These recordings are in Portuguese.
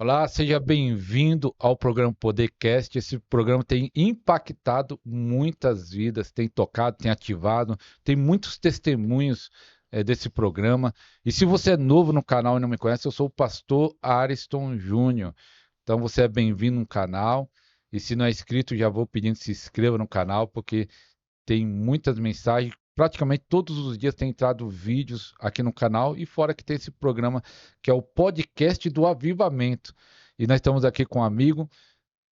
Olá, seja bem-vindo ao programa Podercast. Esse programa tem impactado muitas vidas, tem tocado, tem ativado, tem muitos testemunhos desse programa. E se você é novo no canal e não me conhece, eu sou o pastor Ariston Júnior. Então você é bem-vindo no canal. E se não é inscrito, já vou pedindo que se inscreva no canal, porque tem muitas mensagens. Praticamente todos os dias tem entrado vídeos aqui no canal e fora que tem esse programa que é o podcast do Avivamento. E nós estamos aqui com um amigo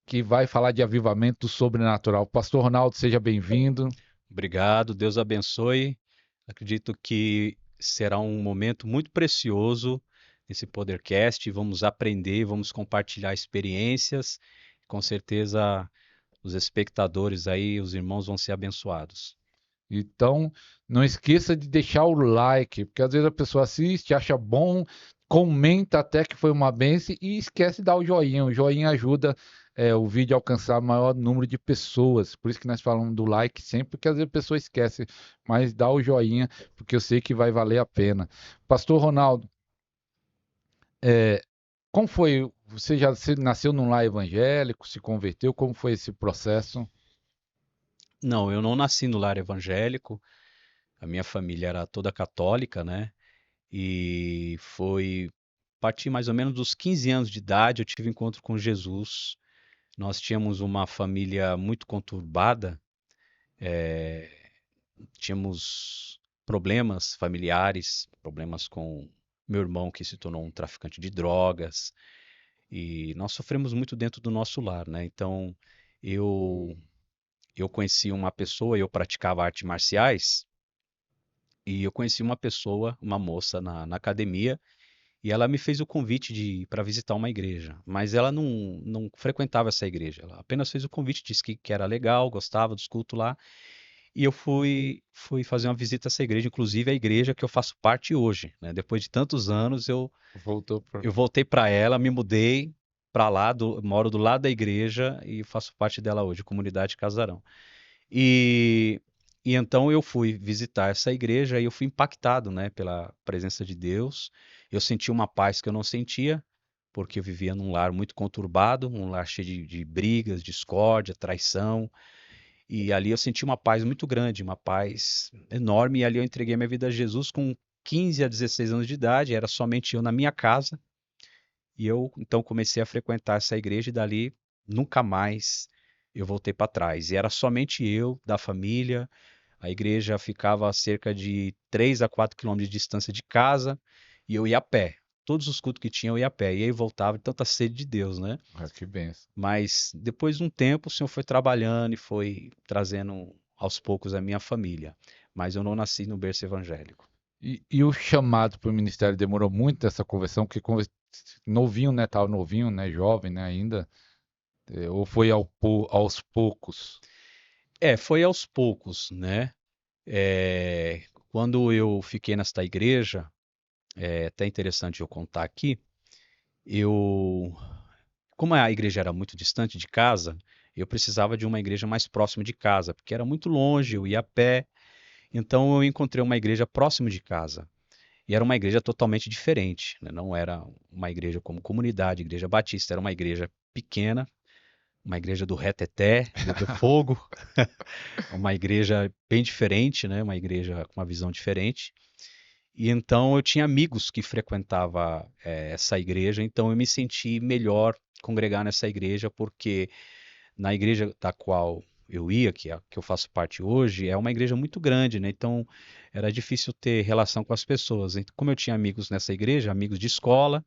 que vai falar de avivamento sobrenatural. Pastor Ronaldo, seja bem-vindo. Obrigado, Deus abençoe. Acredito que será um momento muito precioso nesse Podercast. Vamos aprender, vamos compartilhar experiências. Com certeza, os espectadores aí, os irmãos vão ser abençoados. Então, não esqueça de deixar o like, porque às vezes a pessoa assiste, acha bom, comenta até que foi uma benção e esquece de dar o joinha. O joinha ajuda o vídeo a alcançar maior número de pessoas. Por isso que nós falamos do like sempre, porque às vezes a pessoa esquece, mas dá o joinha, porque eu sei que vai valer a pena. Pastor Ronaldo, é, como foi? Você nasceu num lar evangélico, se converteu? Como foi esse processo? Não, eu não nasci no lar evangélico. A minha família era toda católica, né? E foi a partir mais ou menos dos 15 anos de idade eu tive encontro com Jesus. Nós tínhamos uma família muito conturbada. Tínhamos problemas familiares, problemas com meu irmão que se tornou um traficante de drogas, e nós sofremos muito dentro do nosso lar, né? Então, eu eu conheci uma pessoa, eu praticava artes marciais, e eu conheci uma pessoa, uma moça na academia, e ela me fez o convite de para visitar uma igreja, mas ela não frequentava essa igreja, ela apenas fez o convite, disse que era legal, gostava dos cultos lá. E eu fui fazer uma visita a essa igreja, inclusive a igreja que eu faço parte hoje, né? Depois de tantos anos, Voltou para. eu voltei para ela, me mudei para lá, moro do lado da igreja e faço parte dela hoje, Comunidade Casarão. E, e então eu fui visitar essa igreja e eu fui impactado, né, pela presença de Deus. Eu senti uma paz que eu não sentia, porque eu vivia num lar muito conturbado, um lar cheio de brigas, discórdia, traição. E ali eu senti uma paz muito grande, uma paz enorme. E ali eu entreguei minha vida a Jesus com 15 a 16 anos de idade, era somente eu na minha casa. E eu então comecei a frequentar essa igreja e dali nunca mais eu voltei para trás. E era somente eu, da família. A igreja ficava a cerca de 3 a 4 quilômetros de distância de casa e eu ia a pé. Todos os cultos que tinha eu ia a pé. E aí voltava de tanta sede de Deus, né? Ah, que benção. Mas depois de um tempo, o Senhor foi trabalhando e foi trazendo aos poucos a minha família. Mas eu não nasci no berço evangélico. E o chamado para o ministério demorou muito essa conversão, porque novinho, né? Tava novinho, né? Jovem, né? Ainda. Ou foi aos poucos? Foi aos poucos, né? Quando eu fiquei nesta igreja, é até interessante eu contar aqui, eu, como a igreja era muito distante de casa, eu precisava de uma igreja mais próxima de casa, porque era muito longe, eu ia a pé, então eu encontrei uma igreja próximo de casa. E era uma igreja totalmente diferente, né? Não era uma igreja como comunidade, igreja batista, era uma igreja pequena, uma igreja do reteté, do fogo, uma igreja bem diferente, né? Uma igreja com uma visão diferente. E então eu tinha amigos que frequentavam essa igreja, então eu me senti melhor congregar nessa igreja, porque na igreja da qual eu ia, que é a que eu faço parte hoje, é uma igreja muito grande, né? Então era difícil ter relação com as pessoas. Então, como eu tinha amigos nessa igreja, amigos de escola,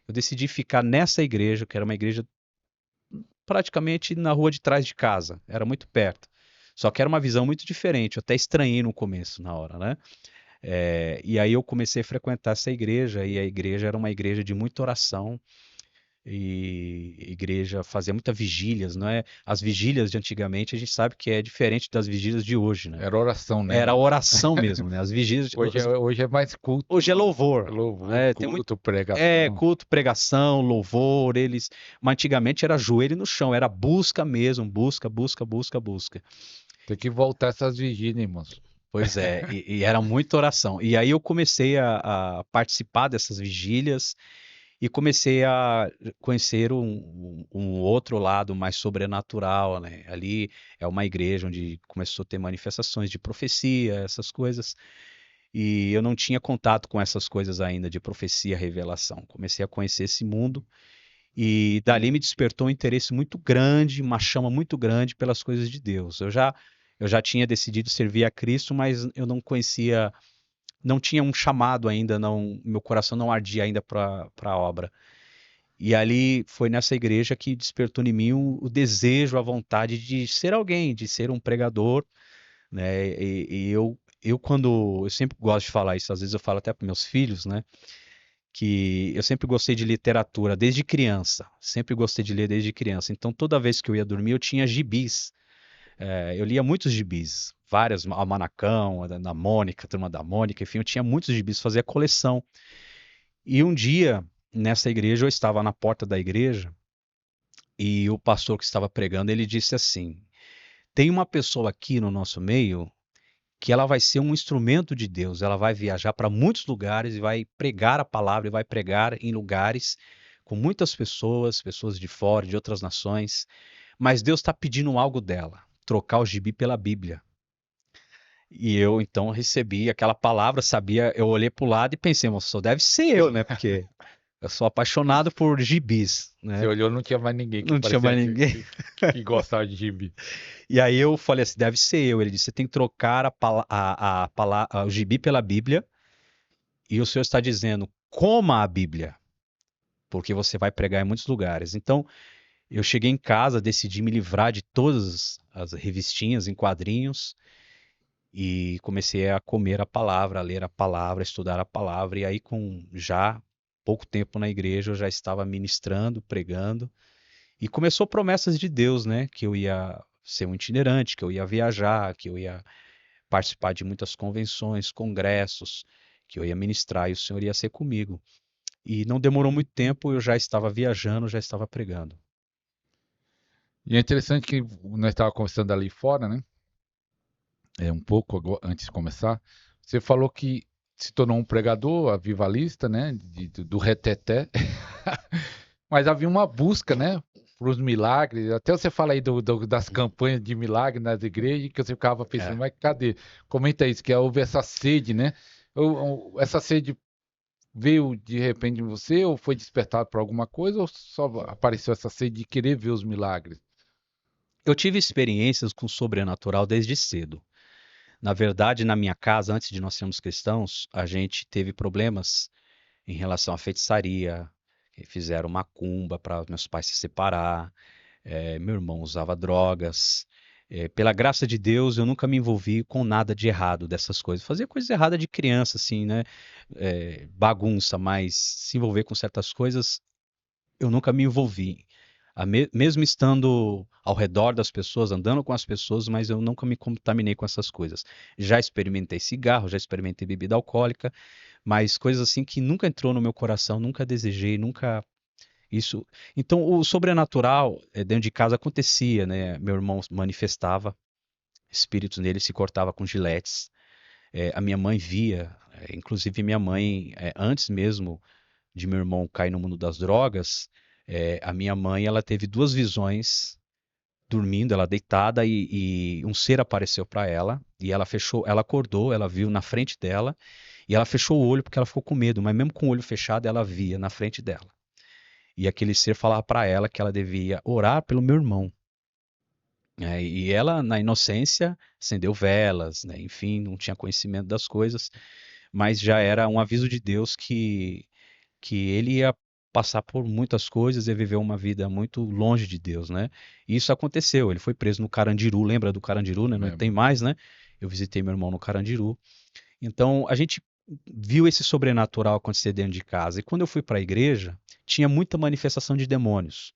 eu decidi ficar nessa igreja, que era uma igreja praticamente na rua de trás de casa, era muito perto. Só que era uma visão muito diferente, eu até estranhei no começo, na hora, né? E aí eu comecei a frequentar essa igreja, e a igreja era uma igreja de muita oração, e a igreja fazia muitas vigílias, não é? As vigílias de antigamente a gente sabe que é diferente das vigílias de hoje, né? Era oração, né? Era oração mesmo, né? As vigílias, Hoje é mais hoje é culto, louvor, louvor, né? Tem muito culto, pregação. culto, pregação, louvor, eles, mas antigamente era joelho no chão, era busca mesmo, busca, busca, busca, busca. Tem que voltar essas vigílias, irmãos. Pois é, e era muita oração. E aí eu comecei a participar dessas vigílias. e comecei a conhecer um outro lado mais sobrenatural, né? Ali é uma igreja onde começou a ter manifestações de profecia, essas coisas, e eu não tinha contato com essas coisas ainda de profecia, revelação. Comecei a conhecer esse mundo e dali me despertou um interesse muito grande, uma chama muito grande pelas coisas de Deus. Eu já tinha decidido servir a Cristo, mas eu não conhecia, não tinha um chamado ainda, não, meu coração não ardia ainda para a obra. E ali foi nessa igreja que despertou em mim o desejo, a vontade de ser alguém, de ser um pregador, né? E eu quando eu sempre gosto de falar isso, às vezes eu falo até para meus filhos, né? Que eu sempre gostei de literatura desde criança, sempre gostei de ler desde criança. Então toda vez que eu ia dormir eu tinha gibis. Eu lia muitos gibis, várias, a Manacão, da Mônica, a Turma da Mônica, enfim, eu tinha muitos gibis, fazia coleção. E um dia, nessa igreja, eu estava na porta da igreja e o pastor que estava pregando, ele disse assim: tem uma pessoa aqui no nosso meio que ela vai ser um instrumento de Deus, ela vai viajar para muitos lugares e vai pregar a palavra e vai pregar em lugares com muitas pessoas, pessoas de fora, de outras nações, mas Deus está pedindo algo dela, trocar o gibi pela Bíblia. E eu então recebi aquela palavra, sabia, eu olhei para o lado e pensei, "Mas só deve ser eu, né? Porque eu sou apaixonado por gibis, Você né? olhou, não tinha mais ninguém que Não tinha parecia mais ninguém. que gostava de gibi. E aí eu falei assim, deve ser eu. Ele disse, você tem que trocar o gibi pela Bíblia. E o Senhor está dizendo, coma a Bíblia, porque você vai pregar em muitos lugares. Então, eu cheguei em casa, decidi me livrar de todas as revistinhas em quadrinhos e comecei a comer a palavra, a ler a palavra, a estudar a palavra. E aí, com já pouco tempo na igreja, eu já estava ministrando, pregando. E começou promessas de Deus, né? Que eu ia ser um itinerante, que eu ia viajar, que eu ia participar de muitas convenções, congressos, que eu ia ministrar e o Senhor ia ser comigo. E não demorou muito tempo, eu já estava viajando, já estava pregando. E é interessante que nós estávamos conversando ali fora, né? Um pouco antes de começar. Você falou que se tornou um pregador, avivalista, né? Do reteté. Mas havia uma busca, né? Para os milagres. Até você fala aí das campanhas de milagres nas igrejas, que você ficava pensando, É. mas cadê? Comenta isso, que houve essa sede, né? Essa sede veio de repente em você, ou foi despertado por alguma coisa, ou só apareceu essa sede de querer ver os milagres? Eu tive experiências com o sobrenatural desde cedo. Na verdade, na minha casa, antes de nós sermos cristãos, a gente teve problemas em relação à feitiçaria, fizeram macumba para meus pais se separar, meu irmão usava drogas. Pela graça de Deus, eu nunca me envolvi com nada de errado dessas coisas. Fazia coisa errada de criança, assim, né? Bagunça, mas se envolver com certas coisas, eu nunca me envolvi. Mesmo estando ao redor das pessoas, andando com as pessoas, mas eu nunca me contaminei com essas coisas. Já experimentei cigarro, já experimentei bebida alcoólica, mas coisas assim que nunca entrou no meu coração, nunca desejei, nunca isso. Então, o sobrenatural dentro de casa acontecia, né? Meu irmão manifestava espíritos nele, se cortava com giletes. A minha mãe via, inclusive minha mãe, antes mesmo de meu irmão cair no mundo das drogas, a minha mãe, ela teve duas visões dormindo, ela deitada e um ser apareceu para ela e ela fechou, ela acordou, ela viu na frente dela e ela fechou o olho porque ela ficou com medo, mas mesmo com o olho fechado ela via na frente dela. E aquele ser falava para ela que ela devia orar pelo meu irmão. E ela, na inocência, acendeu velas, né? Enfim, não tinha conhecimento das coisas, mas já era um aviso de Deus que ele ia passar por muitas coisas e viver uma vida muito longe de Deus, né? E isso aconteceu. Ele foi preso no Carandiru, lembra do Carandiru, né? Não tem Lembro. mais, né? Eu visitei meu irmão no Carandiru. Então, a gente viu esse sobrenatural acontecer dentro de casa. E quando eu fui para a igreja, tinha muita manifestação de demônios,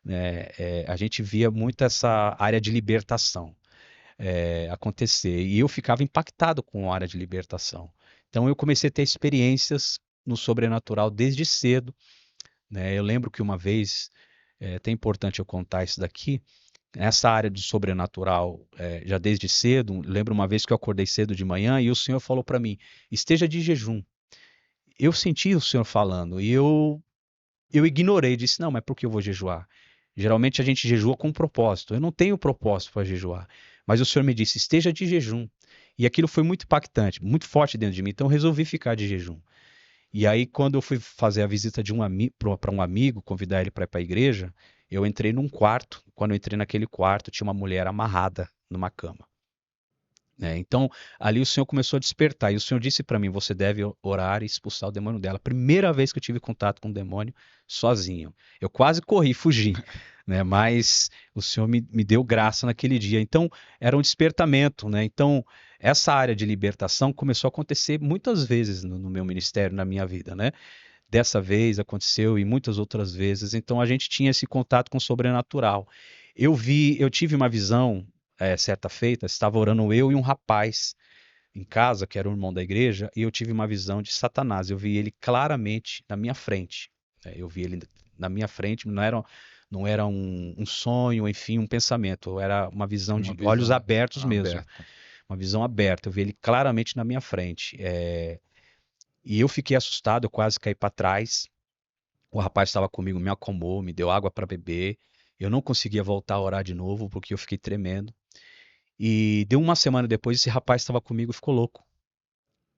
né? A gente via muito essa área de libertação acontecer. E eu ficava impactado com a área de libertação. Então, eu comecei a ter experiências no sobrenatural desde cedo, né? Eu lembro que uma vez, é até importante eu contar isso daqui, nessa área do sobrenatural, já desde cedo, lembro uma vez que eu acordei cedo de manhã e o Senhor falou para mim, esteja de jejum. Eu senti o Senhor falando e eu Eu ignorei, disse, não, mas por que eu vou jejuar? Geralmente a gente jejua com um propósito. Eu não tenho propósito para jejuar. Mas o Senhor me disse, esteja de jejum. E aquilo foi muito impactante, muito forte dentro de mim. Então eu resolvi ficar de jejum. E aí, quando eu fui fazer a visita de para um amigo, convidar ele para ir para a igreja, eu entrei num quarto. Quando eu entrei naquele quarto, tinha uma mulher amarrada numa cama. Então, ali o Senhor começou a despertar. E o Senhor disse para mim: você deve orar e expulsar o demônio dela. Primeira vez que eu tive contato com o demônio sozinho. Eu quase corri, fugi. Mas o Senhor me deu graça naquele dia. Então, era um despertamento. Então, essa área de libertação começou a acontecer muitas vezes no meu ministério, na minha vida. Dessa vez aconteceu e muitas outras vezes. Então, a gente tinha esse contato com o sobrenatural. Eu tive uma visão, certa feita, estava orando eu e um rapaz em casa, que era o irmão da igreja, e eu tive uma visão de Satanás. Eu vi ele claramente na minha frente. Eu vi ele na minha frente, não era um sonho, enfim, um pensamento. Era uma visão Uma de olhos visão abertos mesmo. aberta. Uma visão aberta. Eu vi ele claramente na minha frente. E eu fiquei assustado, eu quase caí para trás. O rapaz estava comigo, me acalmou, me deu água para beber. Eu não conseguia voltar a orar de novo, porque eu fiquei tremendo. E deu uma semana depois, esse rapaz estava comigo e ficou louco.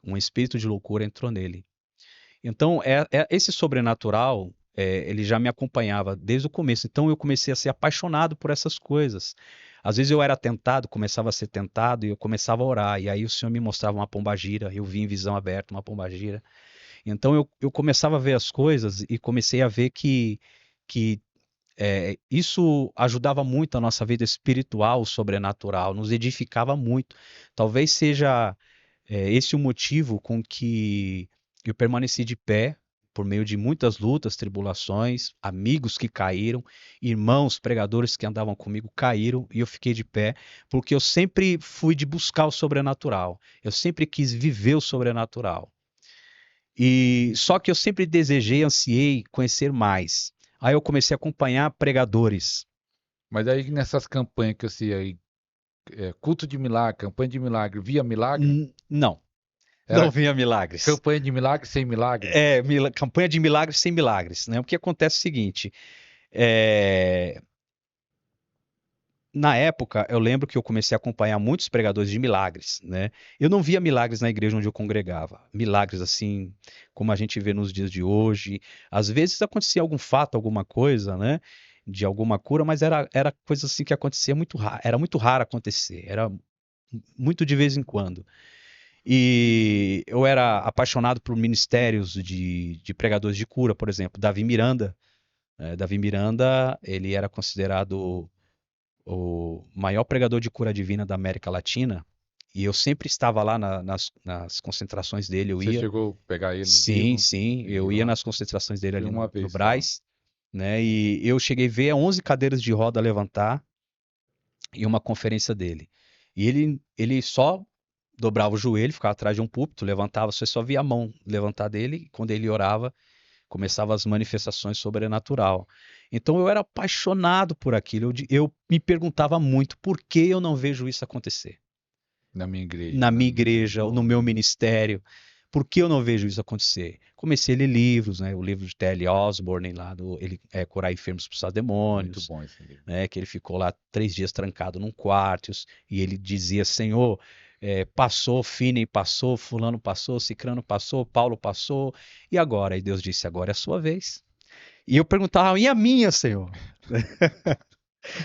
Um espírito de loucura entrou nele. Então, esse sobrenatural, ele já me acompanhava desde o começo. Então, eu comecei a ser apaixonado por essas coisas. Às vezes eu era tentado, começava a ser tentado e eu começava a orar. E aí o Senhor me mostrava uma pombagira, eu vi em visão aberta uma pombagira. Então, eu começava a ver as coisas e comecei a ver que isso ajudava muito a nossa vida espiritual, sobrenatural, nos edificava muito. Talvez seja esse o motivo com que eu permaneci de pé por meio de muitas lutas, tribulações, amigos que caíram, irmãos pregadores que andavam comigo caíram e eu fiquei de pé, porque eu sempre fui de buscar o sobrenatural. Eu sempre quis viver o sobrenatural. E só que eu sempre desejei, ansiei conhecer mais. Aí eu comecei a acompanhar pregadores. Mas aí nessas campanhas que você aí, culto de milagre, campanha de milagre, via milagre? Não, não Era vinha milagres. campanha de milagre sem milagre? Campanha de milagres sem milagres, O que acontece é o seguinte, é, na época eu lembro que eu comecei a acompanhar muitos pregadores de milagres. Eu não via milagres na igreja onde eu congregava, milagres assim como a gente vê nos dias de hoje. Às vezes acontecia algum fato, alguma coisa, de alguma cura, mas era coisa assim que acontecia muito raro, era muito raro acontecer, era muito de vez em quando. E eu era apaixonado por ministérios de pregadores de cura, por exemplo, Davi Miranda. Davi Miranda, ele era considerado o maior pregador de cura divina da América Latina. E eu sempre estava lá nas concentrações dele. Eu Você ia, chegou a pegar ele sim, vivo sim, e ir eu ia lá? nas concentrações dele Fui ali uma no vez só lá. Brás, E eu cheguei a ver 11 cadeiras de roda levantar em uma conferência dele. E ele só dobrava o joelho, ficava atrás de um púlpito, levantava, você só via a mão levantar dele, e quando ele orava, começavam as manifestações sobrenatural. Então eu era apaixonado por aquilo, eu me perguntava muito por que eu não vejo isso acontecer Na minha igreja, na né? minha igreja, ou no meu ministério. Por que eu não vejo isso acontecer? Comecei a ler livros, o livro de T.L. Osborne, lá ele Curar Enfermos, Expulsar Muito Demônios, bom esse livro. que ele ficou lá 3 dias trancado num quarto, e ele dizia, Senhor, passou, Finney passou, fulano passou, Cicrano passou, Paulo passou, e agora? E Deus disse, agora é a sua vez. E eu perguntava, e a minha, Senhor?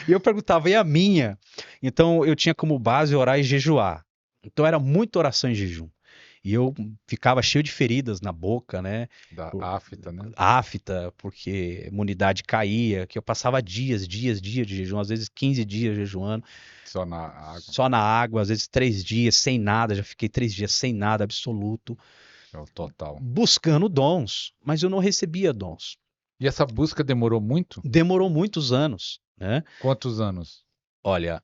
E eu perguntava, e a minha? Então eu tinha como base orar e jejuar. Então era muita oração em jejum. E eu ficava cheio de feridas na boca, Da por- afta, né? Afta, porque a imunidade caía, que eu passava dias de jejum, às vezes 15 dias jejuando, Só na água. só na água, às vezes 3 dias sem nada, já fiquei 3 dias sem nada, absoluto, É o total. buscando dons, mas eu não recebia dons. E essa busca demorou muito? Demorou muitos anos. Quantos anos? Olha,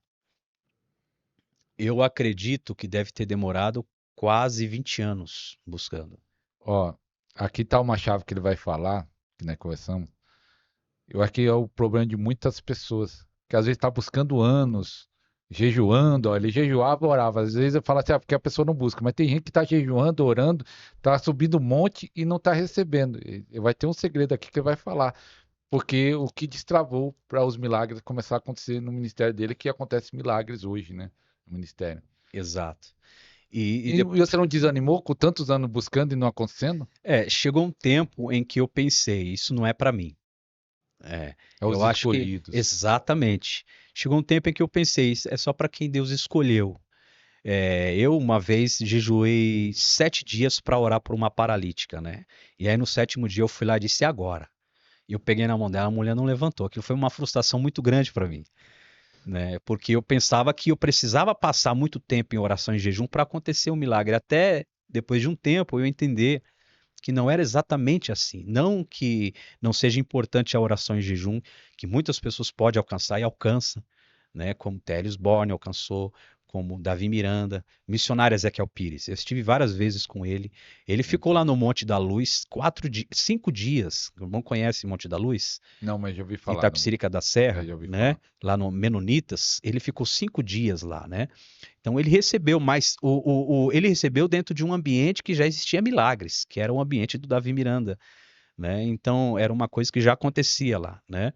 eu acredito que deve ter demorado quase 20 anos buscando. Ó, aqui tá uma chave que ele vai falar, que nós conversamos. Eu acho que é o problema de muitas pessoas, que às vezes tá buscando anos jejuando, ó, ele jejuava, orava. Às vezes eu falo assim, porque a pessoa não busca, mas tem gente que está jejuando, orando, está subindo um monte e não está recebendo. E vai ter um segredo aqui que ele vai falar, porque o que destravou para os milagres começar a acontecer no ministério dele, é que acontece milagres hoje, né? No ministério. Exato. E, e E de- você não desanimou com tantos anos buscando e não acontecendo? chegou um tempo em que eu pensei, isso não é para mim. É, É os eu acho que escolhidos. exatamente. Chegou um tempo em que eu pensei, isso é só para quem Deus escolheu. Eu uma vez jejuei 7 dias para orar por uma paralítica, né? E aí no sétimo dia eu fui lá e disse, "E agora?" E eu peguei na mão dela, a mulher não levantou. Aquilo foi uma frustração muito grande para mim, né? Porque eu pensava que eu precisava passar muito tempo em oração e jejum para acontecer um milagre. Até depois de um tempo eu entender que não era exatamente assim. Não que não seja importante a oração em jejum, que muitas pessoas podem alcançar e alcançam, né? Como Telius Borne alcançou, como Davi Miranda, missionário Ezequiel Pires. Eu estive várias vezes com ele. Ele ficou lá no Monte da Luz 5 dias. O irmão conhece Monte da Luz? Não, mas já ouvi Em falar. Não. Itapecerica da É, Serra, já ouvi né? falar. Lá no Menonitas, ele ficou 5 dias lá, né? Então ele recebeu, mas ele recebeu dentro de um ambiente que já existia milagres, que era o ambiente do Davi Miranda, né? Então era uma coisa que já acontecia lá, né?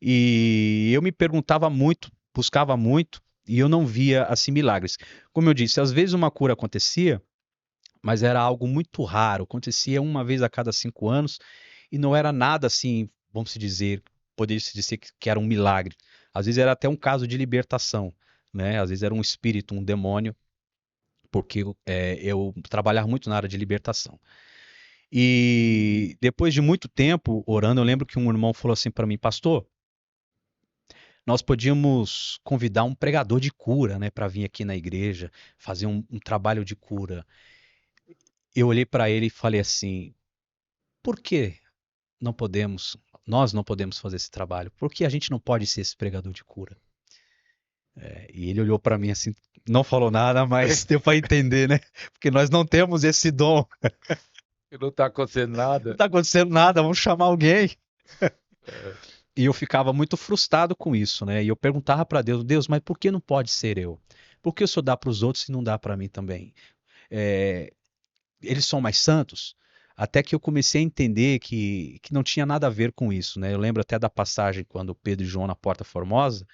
E eu me perguntava muito, buscava muito, e eu não via assim milagres. Como eu disse, às vezes uma cura acontecia, mas era algo muito raro, acontecia uma vez a cada 5 anos, e não era nada assim, vamos se dizer, poderia-se dizer que era um milagre. Às vezes era até um caso de libertação, né? Às vezes era um espírito, um demônio, porque eu trabalhava muito na área de libertação. E depois de muito tempo orando, eu lembro que um irmão falou assim para mim, pastor, nós podíamos convidar um pregador de cura, né, para vir aqui na igreja, fazer um trabalho de cura. Eu olhei para ele e falei assim, por que não podemos, nós não podemos fazer esse trabalho? Por que a gente não pode ser esse pregador de cura? E ele olhou para mim assim, não falou nada, mas deu para entender, né? Porque nós não temos esse dom. E não está acontecendo Não nada. está acontecendo nada, vamos chamar alguém. É, E eu ficava muito frustrado com isso, né? E eu perguntava para Deus, Deus, mas por que não pode ser eu? Por que o Senhor dá para os outros e não dá para mim também? É, eles são mais santos? Até que eu comecei a entender que não tinha nada a ver com isso, né? Eu lembro até da passagem quando Pedro e João na Porta Formosa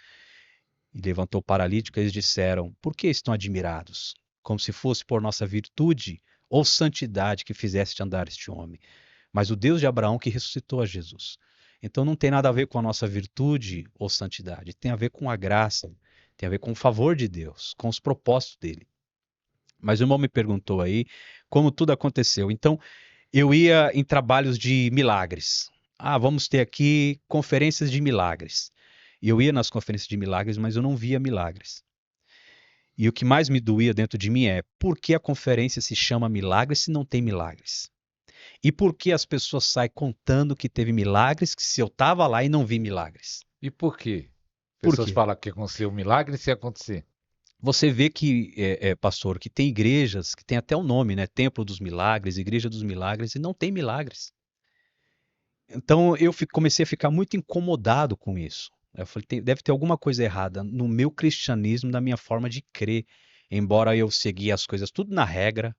e levantou o paralítico, eles disseram: por que estão admirados? Como se fosse por nossa virtude ou santidade que fizeste andar este homem. Mas o Deus de Abraão que ressuscitou a Jesus. Então não tem nada a ver com a nossa virtude ou santidade, tem a ver com a graça, tem a ver com o favor de Deus, com os propósitos dele. Mas o irmão me perguntou aí como tudo aconteceu. Então eu ia em trabalhos de milagres. Ah, vamos ter aqui conferências de milagres. E eu ia nas conferências de milagres, mas eu não via milagres. E o que mais me doía dentro de mim é por que a conferência se chama milagres se não tem milagres? E por que as pessoas saem contando que teve milagres, que se eu estava lá e não vi milagres? e por quê? Por Pessoas quê? falam que aconteceu um milagre sem acontecer. Você vê que, pastor, que tem igrejas que tem até o nome, né? Templo dos Milagres, Igreja dos Milagres, e não tem milagres. Então eu comecei a ficar muito incomodado com isso. Eu falei, deve ter alguma coisa errada no meu cristianismo, na minha forma de crer. Embora eu seguia as coisas tudo na regra,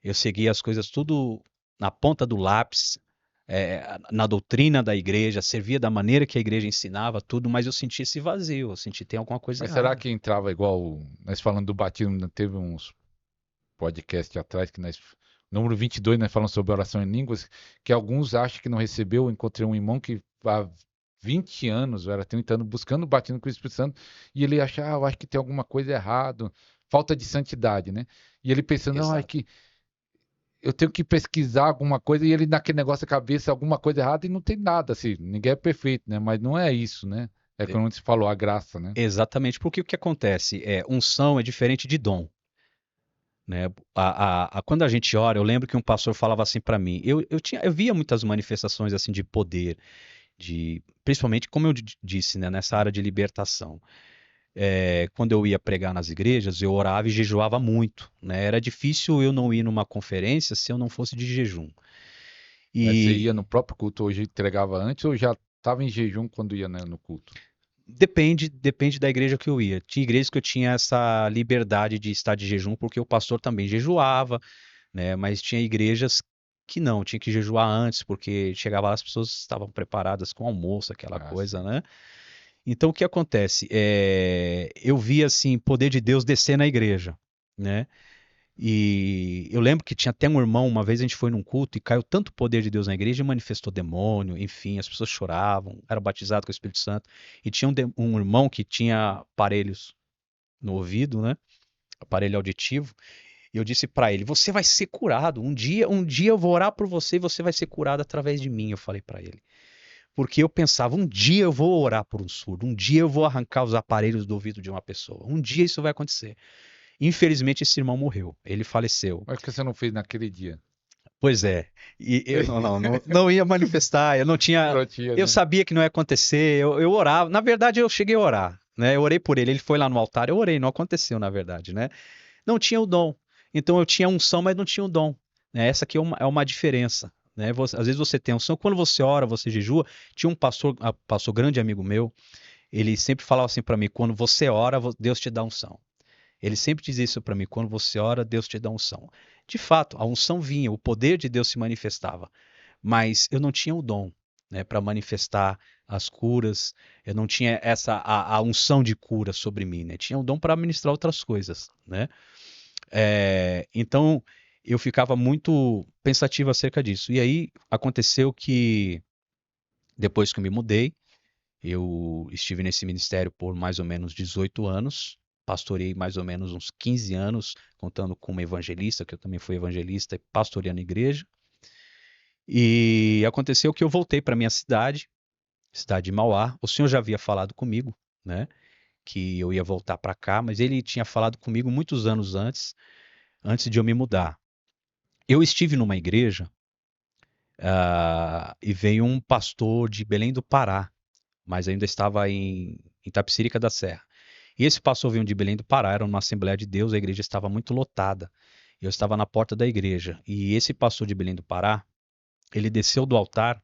eu seguia as coisas tudo na ponta do lápis, na doutrina da igreja, servia da maneira que a igreja ensinava, tudo, mas eu senti esse vazio, eu senti que tem alguma coisa Mas será errada. que entrava igual nós falando do batismo, né? Teve uns podcasts atrás que nós número 22 nós falamos sobre oração em línguas, que alguns acham que não recebeu. Eu encontrei um irmão que há 20 anos, ou era 30 anos, buscando o batismo com o Espírito Santo, e ele acha, eu acho que tem alguma coisa errada, falta de santidade, né? E ele pensando, não, é Exato. que eu tenho que pesquisar alguma coisa, e ele naquele negócio da cabeça, alguma coisa errada, e não tem nada, assim, ninguém é perfeito, né? Mas não é isso, né? É É, quando você falou a graça, né? exatamente, porque o que acontece unção é diferente de dom, né? Quando a gente ora, eu lembro que um pastor falava assim para mim, eu via muitas manifestações assim de poder, principalmente como eu disse, né, nessa área de libertação. Quando eu ia pregar nas igrejas, eu orava e jejuava muito, né? Era difícil eu não ir numa conferência se eu não fosse de jejum. Mas você ia E no próprio culto, hoje entregava antes, ou já estava em jejum quando ia, né, no culto? Depende da igreja que eu ia. Tinha igrejas que eu tinha essa liberdade de estar de jejum, porque o pastor também jejuava, né? Mas tinha igrejas que não, tinha que jejuar antes, porque chegava lá, as pessoas estavam preparadas com almoço, aquela Ah, coisa, sim. né? Então, o que acontece? Eu vi, assim, poder de Deus descer na igreja, né? E eu lembro que tinha até um irmão, uma vez a gente foi num culto e caiu tanto poder de Deus na igreja e manifestou demônio, enfim, as pessoas choravam, eram batizados com o Espírito Santo. E tinha um irmão que tinha aparelhos no ouvido, né? Aparelho auditivo. E eu disse pra ele: Você vai ser curado. Um dia eu vou orar por você e você vai ser curado através de mim. Eu falei pra ele. Porque eu pensava: um dia eu vou orar por um surdo, um dia eu vou arrancar os aparelhos do ouvido de uma pessoa, um dia isso vai acontecer. Infelizmente, esse irmão morreu. Ele faleceu. Mas por que você não fez naquele dia? Pois é. E eu não ia manifestar. Eu não tinha. Não tinha, Eu né? sabia que não ia acontecer. Eu orava. Na verdade, eu cheguei a orar, né? Eu orei por ele. Ele foi lá no altar. Eu orei. Não aconteceu, na verdade, né? Não tinha o dom. Então eu tinha unção, mas não tinha o dom. Né? Essa aqui é uma diferença. Né? Às vezes você tem unção. Quando você ora, você jejua. Tinha um pastor grande amigo meu. Ele sempre falava assim para mim: quando você ora, Deus te dá unção. Ele sempre diz isso para mim: quando você ora, Deus te dá unção. De fato, a unção vinha, o poder de Deus se manifestava, mas eu não tinha o dom, né, para manifestar as curas. Eu não tinha a unção de cura sobre mim, né? Tinha o dom para ministrar outras coisas, né? Então eu ficava muito pensativo acerca disso. E aí aconteceu que depois que eu me mudei, eu estive nesse ministério por mais ou menos 18 anos, pastorei mais ou menos uns 15 anos, contando como evangelista, que eu também fui evangelista e pastoreando a igreja. E aconteceu que eu voltei para minha cidade, cidade de Mauá. O senhor já havia falado comigo, né, que eu ia voltar para cá, mas ele tinha falado comigo muitos anos antes de eu me mudar. Eu estive numa igreja, e veio um pastor de Belém do Pará, mas ainda estava em Itapecerica da Serra. E esse pastor veio de Belém do Pará, era uma Assembleia de Deus, a igreja estava muito lotada. Eu estava na porta da igreja. E esse pastor de Belém do Pará, ele desceu do altar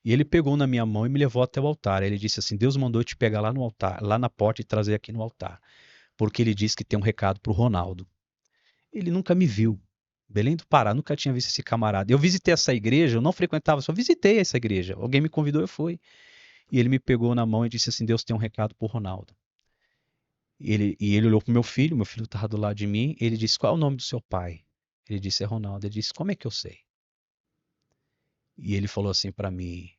e ele pegou na minha mão e me levou até o altar. Ele disse assim: Deus mandou eu te pegar lá no altar, lá na porta e trazer aqui no altar. Porque ele disse que tem um recado para o Ronaldo. Ele nunca me viu. Belém do Pará, nunca tinha visto esse camarada. Eu visitei essa igreja, eu não frequentava, só visitei essa igreja. Alguém me convidou, eu fui. E ele me pegou na mão e disse assim: Deus tem um recado para o Ronaldo. E ele olhou pro meu filho estava do lado de mim, ele disse: Qual é o nome do seu pai? Ele disse: É Ronaldo. Ele disse: Como é que eu sei? E ele falou assim para mim,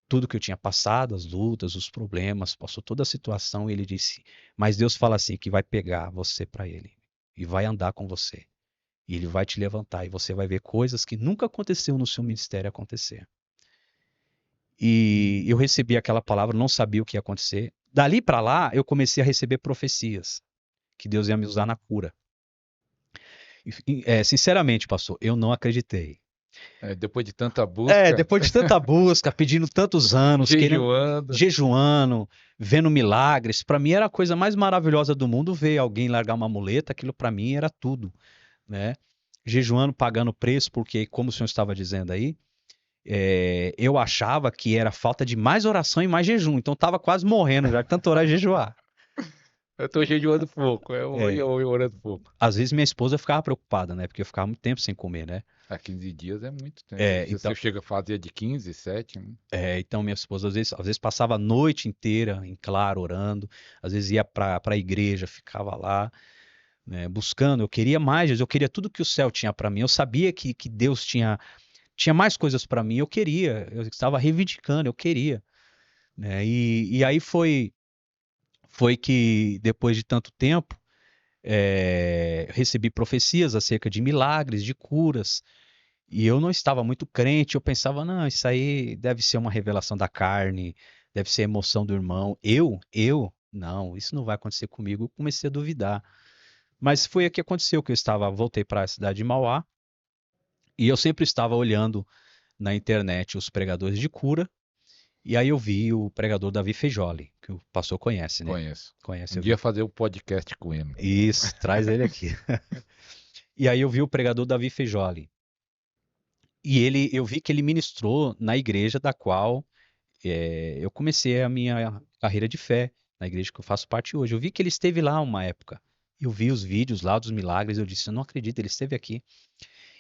tudo que eu tinha passado, as lutas, os problemas, passou toda a situação, e ele disse: Mas Deus fala assim, que vai pegar você para ele, e vai andar com você, e ele vai te levantar, e você vai ver coisas que nunca aconteceu no seu ministério acontecer. E eu recebi aquela palavra, não sabia o que ia acontecer. Dali para lá, eu comecei a receber profecias, que Deus ia me usar na cura. Sinceramente, pastor, eu não acreditei. Depois de tanta busca, Depois de tanta busca, pedindo tantos anos, querendo, jejuando. jejuando, vendo milagres, para mim era a coisa mais maravilhosa do mundo ver alguém largar uma muleta, aquilo para mim era tudo, né? Jejuando, pagando preço, porque, como o senhor estava dizendo aí, eu achava que era falta de mais oração e mais jejum, então estava quase morrendo já, de tanto orar e jejuar. Eu tô jejuando pouco, É, eu orando pouco. às vezes minha esposa ficava preocupada, né? Porque eu ficava muito tempo sem comer, né? 15 dias é muito tempo. É, Se você então, chega a fazer de 15, 7, né? então minha esposa às vezes passava a noite inteira em claro orando, às vezes ia para a igreja, ficava lá, né, buscando. Eu queria mais, eu queria tudo que o céu tinha para mim. Eu sabia que Deus tinha mais coisas para mim. Eu estava reivindicando, eu queria, né? E aí foi que depois de tanto tempo recebi profecias acerca de milagres, de curas. E eu não estava muito crente, eu pensava: não, isso aí deve ser uma revelação da carne, deve ser emoção do irmão. Não, isso não vai acontecer comigo. Eu comecei a duvidar. Mas foi o que aconteceu, que voltei para a cidade de Mauá, e eu sempre estava olhando na internet os pregadores de cura, e aí eu vi o pregador Davi Feijoli, que o pastor conhece, né? Conheço. Conhece, Um eu dia vi. fazer um podcast com ele. Isso, traz ele aqui. E aí eu vi o pregador Davi Feijoli. E eu vi que ele ministrou na igreja da qual eu comecei a minha carreira de fé na igreja que eu faço parte hoje. Eu vi que ele esteve lá uma época. Eu vi os vídeos lá dos milagres, eu disse, eu não acredito, ele esteve aqui.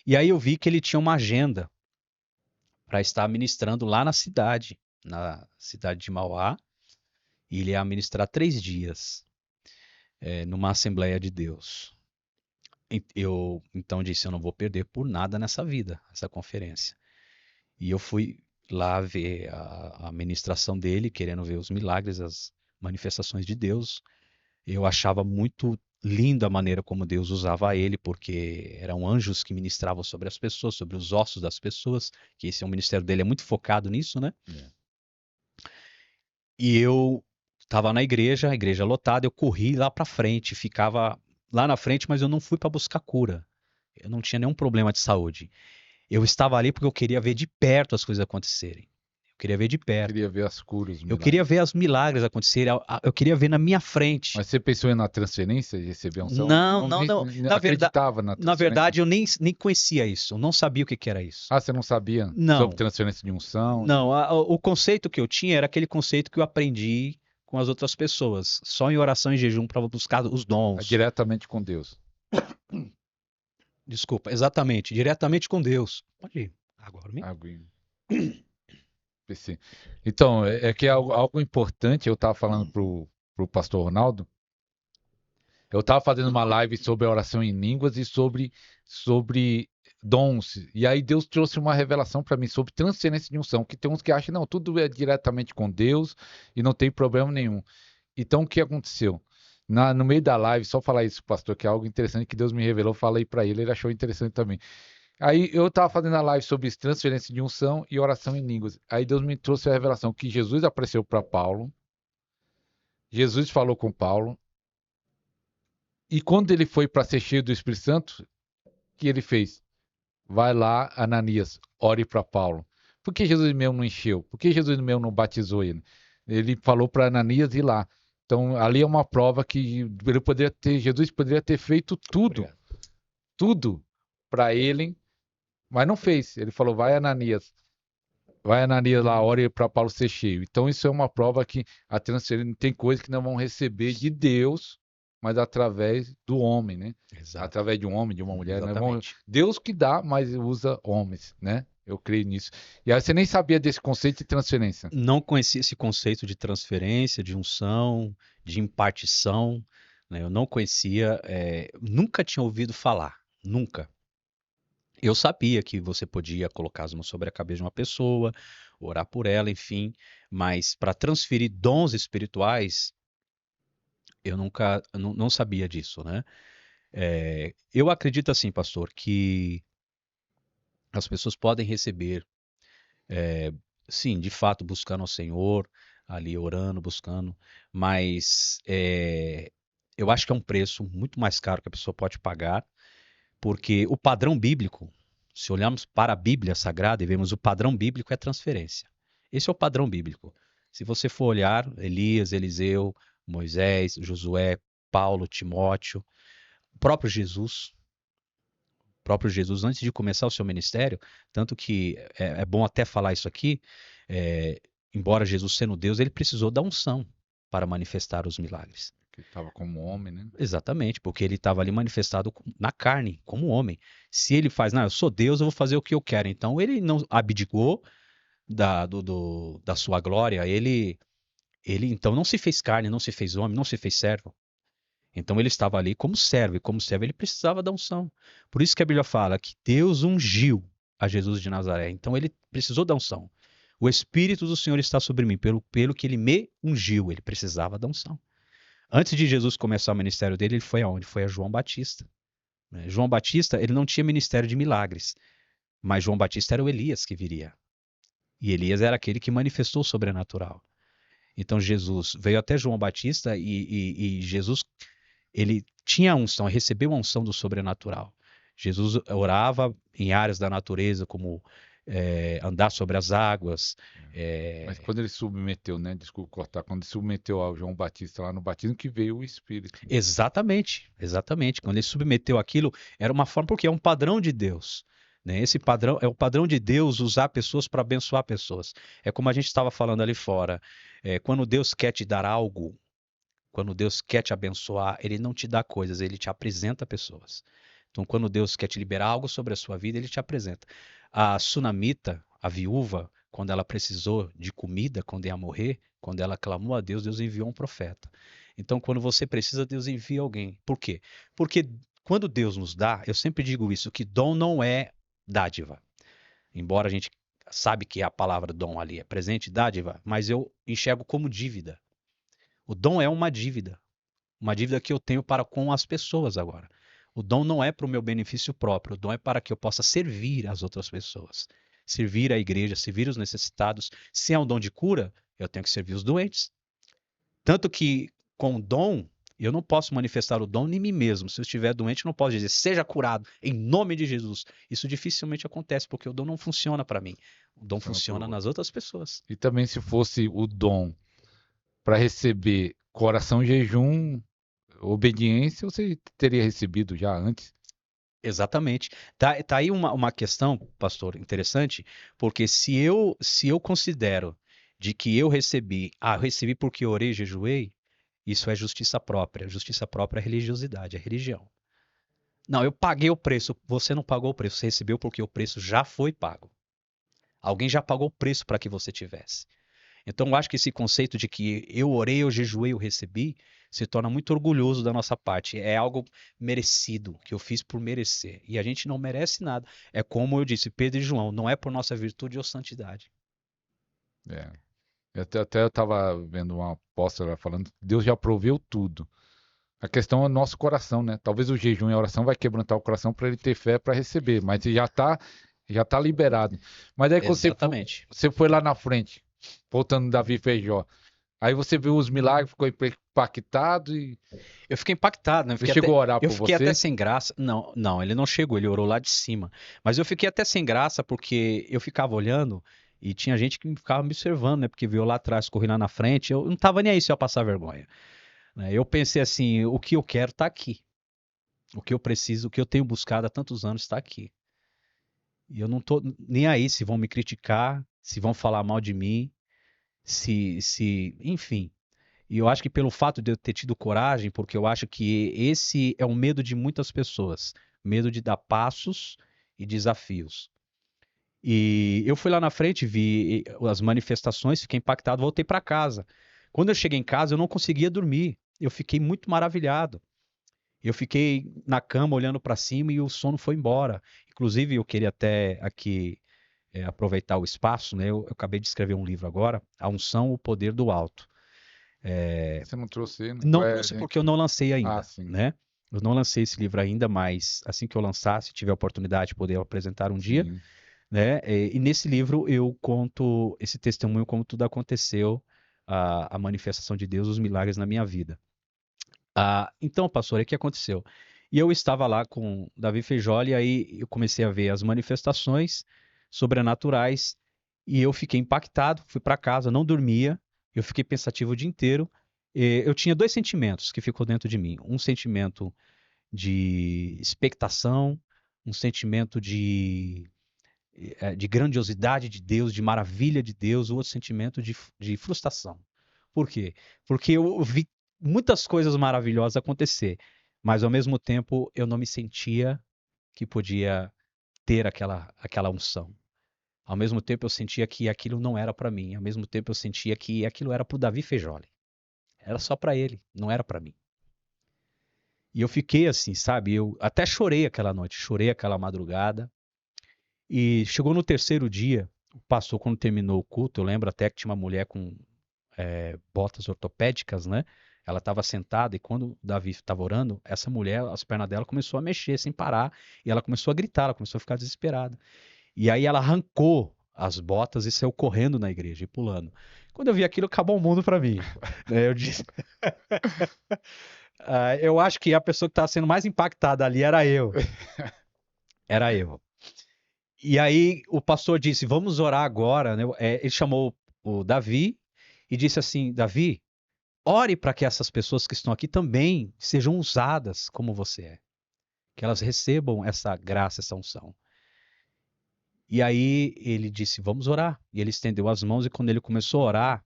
E aí eu vi que ele tinha uma agenda para estar ministrando lá na cidade de Mauá, e ele ia ministrar 3 dias, numa Assembleia de Deus. Eu então disse, eu não vou perder por nada nessa vida, essa conferência. E eu fui lá ver a ministração dele, querendo ver os milagres, as manifestações de Deus. Eu achava muito linda a maneira como Deus usava ele, porque eram anjos que ministravam sobre as pessoas, sobre os ossos das pessoas, que esse é o ministério dele, é muito focado nisso, né? E eu estava na igreja, a igreja lotada, eu corri lá para frente, ficava lá na frente, mas eu não fui para buscar cura. Eu não tinha nenhum problema de saúde. Eu estava ali porque eu queria ver de perto as coisas acontecerem. Eu queria ver de perto. Queria ver as curas, os Eu milagres. queria ver os milagres acontecerem. Eu queria ver na minha frente. Mas você pensou na transferência de receber a unção? Não. Acreditava na transferência? Na verdade, eu nem conhecia isso. Eu não sabia o que era isso. Ah, você não sabia Não. sobre transferência de unção? Não, o conceito que eu tinha era aquele conceito que eu aprendi com as outras pessoas. Só em oração e jejum para buscar os dons. Diretamente com Deus. Desculpa, exatamente. Diretamente com Deus. Pode ir. Agora me... Aguinha. Então, é que é algo importante, eu estava falando pro pastor Ronaldo, eu estava fazendo uma live sobre a oração em línguas e sobre dons, e aí Deus trouxe uma revelação para mim sobre transferência de unção, que tem uns que acham, não, tudo é diretamente com Deus e não tem problema nenhum. Então, o que aconteceu? No meio da live, só falar isso, pastor, que é algo interessante que Deus me revelou, falei para ele achou interessante também. Aí eu estava fazendo a live sobre transferência de unção e oração em línguas. Aí Deus me trouxe a revelação que Jesus apareceu para Paulo, Jesus falou com Paulo, e quando ele foi para ser cheio do Espírito Santo, o que ele fez? Vai lá, Ananias, ore para Paulo. Por que Jesus mesmo não encheu? Por que Jesus mesmo não batizou ele? Ele falou para Ananias ir lá. Então, ali é uma prova que Jesus poderia ter feito tudo para ele, mas não fez. Ele falou, vai Ananias lá, ore para Paulo ser cheio. Então isso é uma prova que a transferência tem coisas que não vão receber de Deus, mas através do homem, né? Exato. Através de um homem, de uma mulher. Exatamente. Né? Deus que dá, mas usa homens, né? Eu creio nisso. E aí você nem sabia desse conceito de transferência? Não conhecia esse conceito de transferência, de unção, de impartição, né? Eu não conhecia, nunca tinha ouvido falar, nunca. Eu sabia que você podia colocar as mãos sobre a cabeça de uma pessoa, orar por ela, enfim, mas para transferir dons espirituais, eu nunca, não sabia disso, né? Eu acredito assim, pastor, que as pessoas podem receber, sim, de fato, buscando ao Senhor, ali orando, buscando, mas eu acho que é um preço muito mais caro que a pessoa pode pagar, porque o padrão bíblico, se olharmos para a Bíblia Sagrada e vemos o padrão bíblico é transferência. Esse é o padrão bíblico. Se você for olhar, Elias, Eliseu, Moisés, Josué, Paulo, Timóteo, o próprio Jesus, antes de começar o seu ministério, tanto que é bom até falar isso aqui, embora Jesus sendo Deus, ele precisou da unção para manifestar os milagres. Ele estava como homem, né? Exatamente, porque ele estava ali manifestado na carne, como homem. Se ele faz, não, eu sou Deus, eu vou fazer o que eu quero. Então ele não abdicou da sua glória, ele então não se fez carne, não se fez homem, não se fez servo. Então ele estava ali como servo, e como servo ele precisava da unção. Por isso que a Bíblia fala que Deus ungiu a Jesus de Nazaré. Então ele precisou da unção. O Espírito do Senhor está sobre mim, pelo que ele me ungiu, ele precisava da unção. Antes de Jesus começar o ministério dele, ele foi aonde? Foi a João Batista. João Batista, ele não tinha ministério de milagres, mas João Batista era o Elias que viria. E Elias era aquele que manifestou o sobrenatural. Então Jesus veio até João Batista e Jesus, ele tinha a unção, recebeu a unção do sobrenatural. Jesus orava em áreas da natureza, como andar sobre as águas. Mas quando ele submeteu, né? Desculpa cortar, quando ele submeteu ao João Batista lá no batismo, que veio o Espírito. Exatamente. Quando ele submeteu aquilo, era uma forma, porque é um padrão de Deus. né? Esse padrão é o padrão de Deus usar pessoas para abençoar pessoas. É como a gente estava falando ali fora. Quando Deus quer te dar algo, quando Deus quer te abençoar, Ele não te dá coisas, Ele te apresenta pessoas. Então, quando Deus quer te liberar algo sobre a sua vida, Ele te apresenta. A sunamita, a viúva, quando ela precisou de comida, quando ia morrer, quando ela clamou a Deus, Deus enviou um profeta. Então, quando você precisa, Deus envia alguém. Por quê? Porque quando Deus nos dá, eu sempre digo isso, que dom não é dádiva. Embora a gente sabe que a palavra dom ali é presente, dádiva, mas eu enxergo como dívida. O dom é uma dívida que eu tenho para com as pessoas agora. O dom não é para o meu benefício próprio, o dom é para que eu possa servir as outras pessoas, servir a igreja, servir os necessitados. Se é um dom de cura, eu tenho que servir os doentes. Tanto que com o dom, eu não posso manifestar o dom em mim mesmo. Se eu estiver doente, eu não posso dizer, seja curado, em nome de Jesus. Isso dificilmente acontece, porque o dom não funciona para mim. O dom funciona nas outras pessoas. E também se fosse o dom para receber coração, jejum, obediência, você teria recebido já antes. Exatamente. Tá aí uma questão, pastor, interessante, porque se eu considero de que eu recebi porque eu orei e jejuei, isso é justiça própria. Justiça própria é religiosidade, é religião. Não, eu paguei o preço, você não pagou o preço, você recebeu porque o preço já foi pago. Alguém já pagou o preço para que você tivesse. Então, eu acho que esse conceito de que eu orei, eu jejuei, eu recebi, se torna muito orgulhoso da nossa parte. É algo merecido, que eu fiz por merecer. E a gente não merece nada. É como eu disse, Pedro e João, não é por nossa virtude ou santidade. É. Até eu estava vendo uma apóstola falando que Deus já proveu tudo. A questão é o nosso coração, né? Talvez o jejum e a oração vai quebrantar o coração para ele ter fé para receber, mas já tá liberado. Mas aí quando Exatamente. você foi lá na frente, voltando Davi e Feijó, aí você viu os milagres, ficou impactado e Eu fiquei impactado, né? ele chegou a orar Eu por fiquei até você? sem graça. Não, não, ele não chegou, ele orou lá de cima. Mas eu fiquei até sem graça porque eu ficava olhando e tinha gente que ficava me observando, né? Porque viu lá atrás, corri lá na frente. Eu não tava nem aí se eu ia passar vergonha, né? Eu pensei assim, o que eu quero tá aqui. O que eu preciso, o que eu tenho buscado há tantos anos está aqui. E eu não tô nem aí se vão me criticar, se vão falar mal de mim, enfim. E eu acho que pelo fato de eu ter tido coragem, porque eu acho que esse é o medo de muitas pessoas, medo de dar passos e desafios. E eu fui lá na frente, vi as manifestações, fiquei impactado, voltei para casa. Quando eu cheguei em casa, eu não conseguia dormir. Eu fiquei muito maravilhado. Eu fiquei na cama olhando para cima e o sono foi embora. Inclusive, eu queria até aqui aproveitar o espaço, né? Eu acabei de escrever um livro agora, A Unção, o Poder do Alto. Você não trouxe ele? Não trouxe porque eu não lancei Ah, ainda, sim, né? Eu não lancei esse livro ainda, mas assim que eu lançar, se tiver a oportunidade de poder apresentar um dia, sim. né? E nesse livro eu conto esse testemunho como tudo aconteceu, a manifestação de Deus, os milagres na minha vida. Então, pastor, o que aconteceu? E eu estava lá com Davi Feijoli, e aí eu comecei a ver as manifestações sobrenaturais e eu fiquei impactado, fui para casa, não dormia, eu fiquei pensativo o dia inteiro. Eu tinha dois sentimentos que ficou dentro de mim. Um sentimento de expectação, um sentimento de grandiosidade de Deus, de maravilha de Deus, o outro sentimento de frustração. Por quê? Porque eu vi muitas coisas maravilhosas acontecer, mas ao mesmo tempo eu não me sentia que podia ter aquela unção. Ao mesmo tempo eu sentia que aquilo não era para mim. Ao mesmo tempo eu sentia que aquilo era para o Davi Feijoli. Era só para ele, não era para mim. E eu fiquei assim, sabe? Eu até chorei aquela noite, chorei aquela madrugada. E chegou no terceiro dia, o pastor, quando terminou o culto, eu lembro até que tinha uma mulher com botas ortopédicas, né? Ela estava sentada e quando o Davi estava orando, essa mulher, as pernas dela começou a mexer sem parar e ela começou a gritar, ela começou a ficar desesperada. E aí ela arrancou as botas e saiu correndo na igreja e pulando. Quando eu vi aquilo, acabou o mundo para mim. Eu disse, eu acho que a pessoa que estava sendo mais impactada ali era eu. Era eu. E aí o pastor disse, vamos orar agora, né? Ele chamou o Davi e disse assim, Davi, ore para que essas pessoas que estão aqui também sejam usadas como você é. Que elas recebam essa graça, essa unção. E aí ele disse, vamos orar. E ele estendeu as mãos e quando ele começou a orar,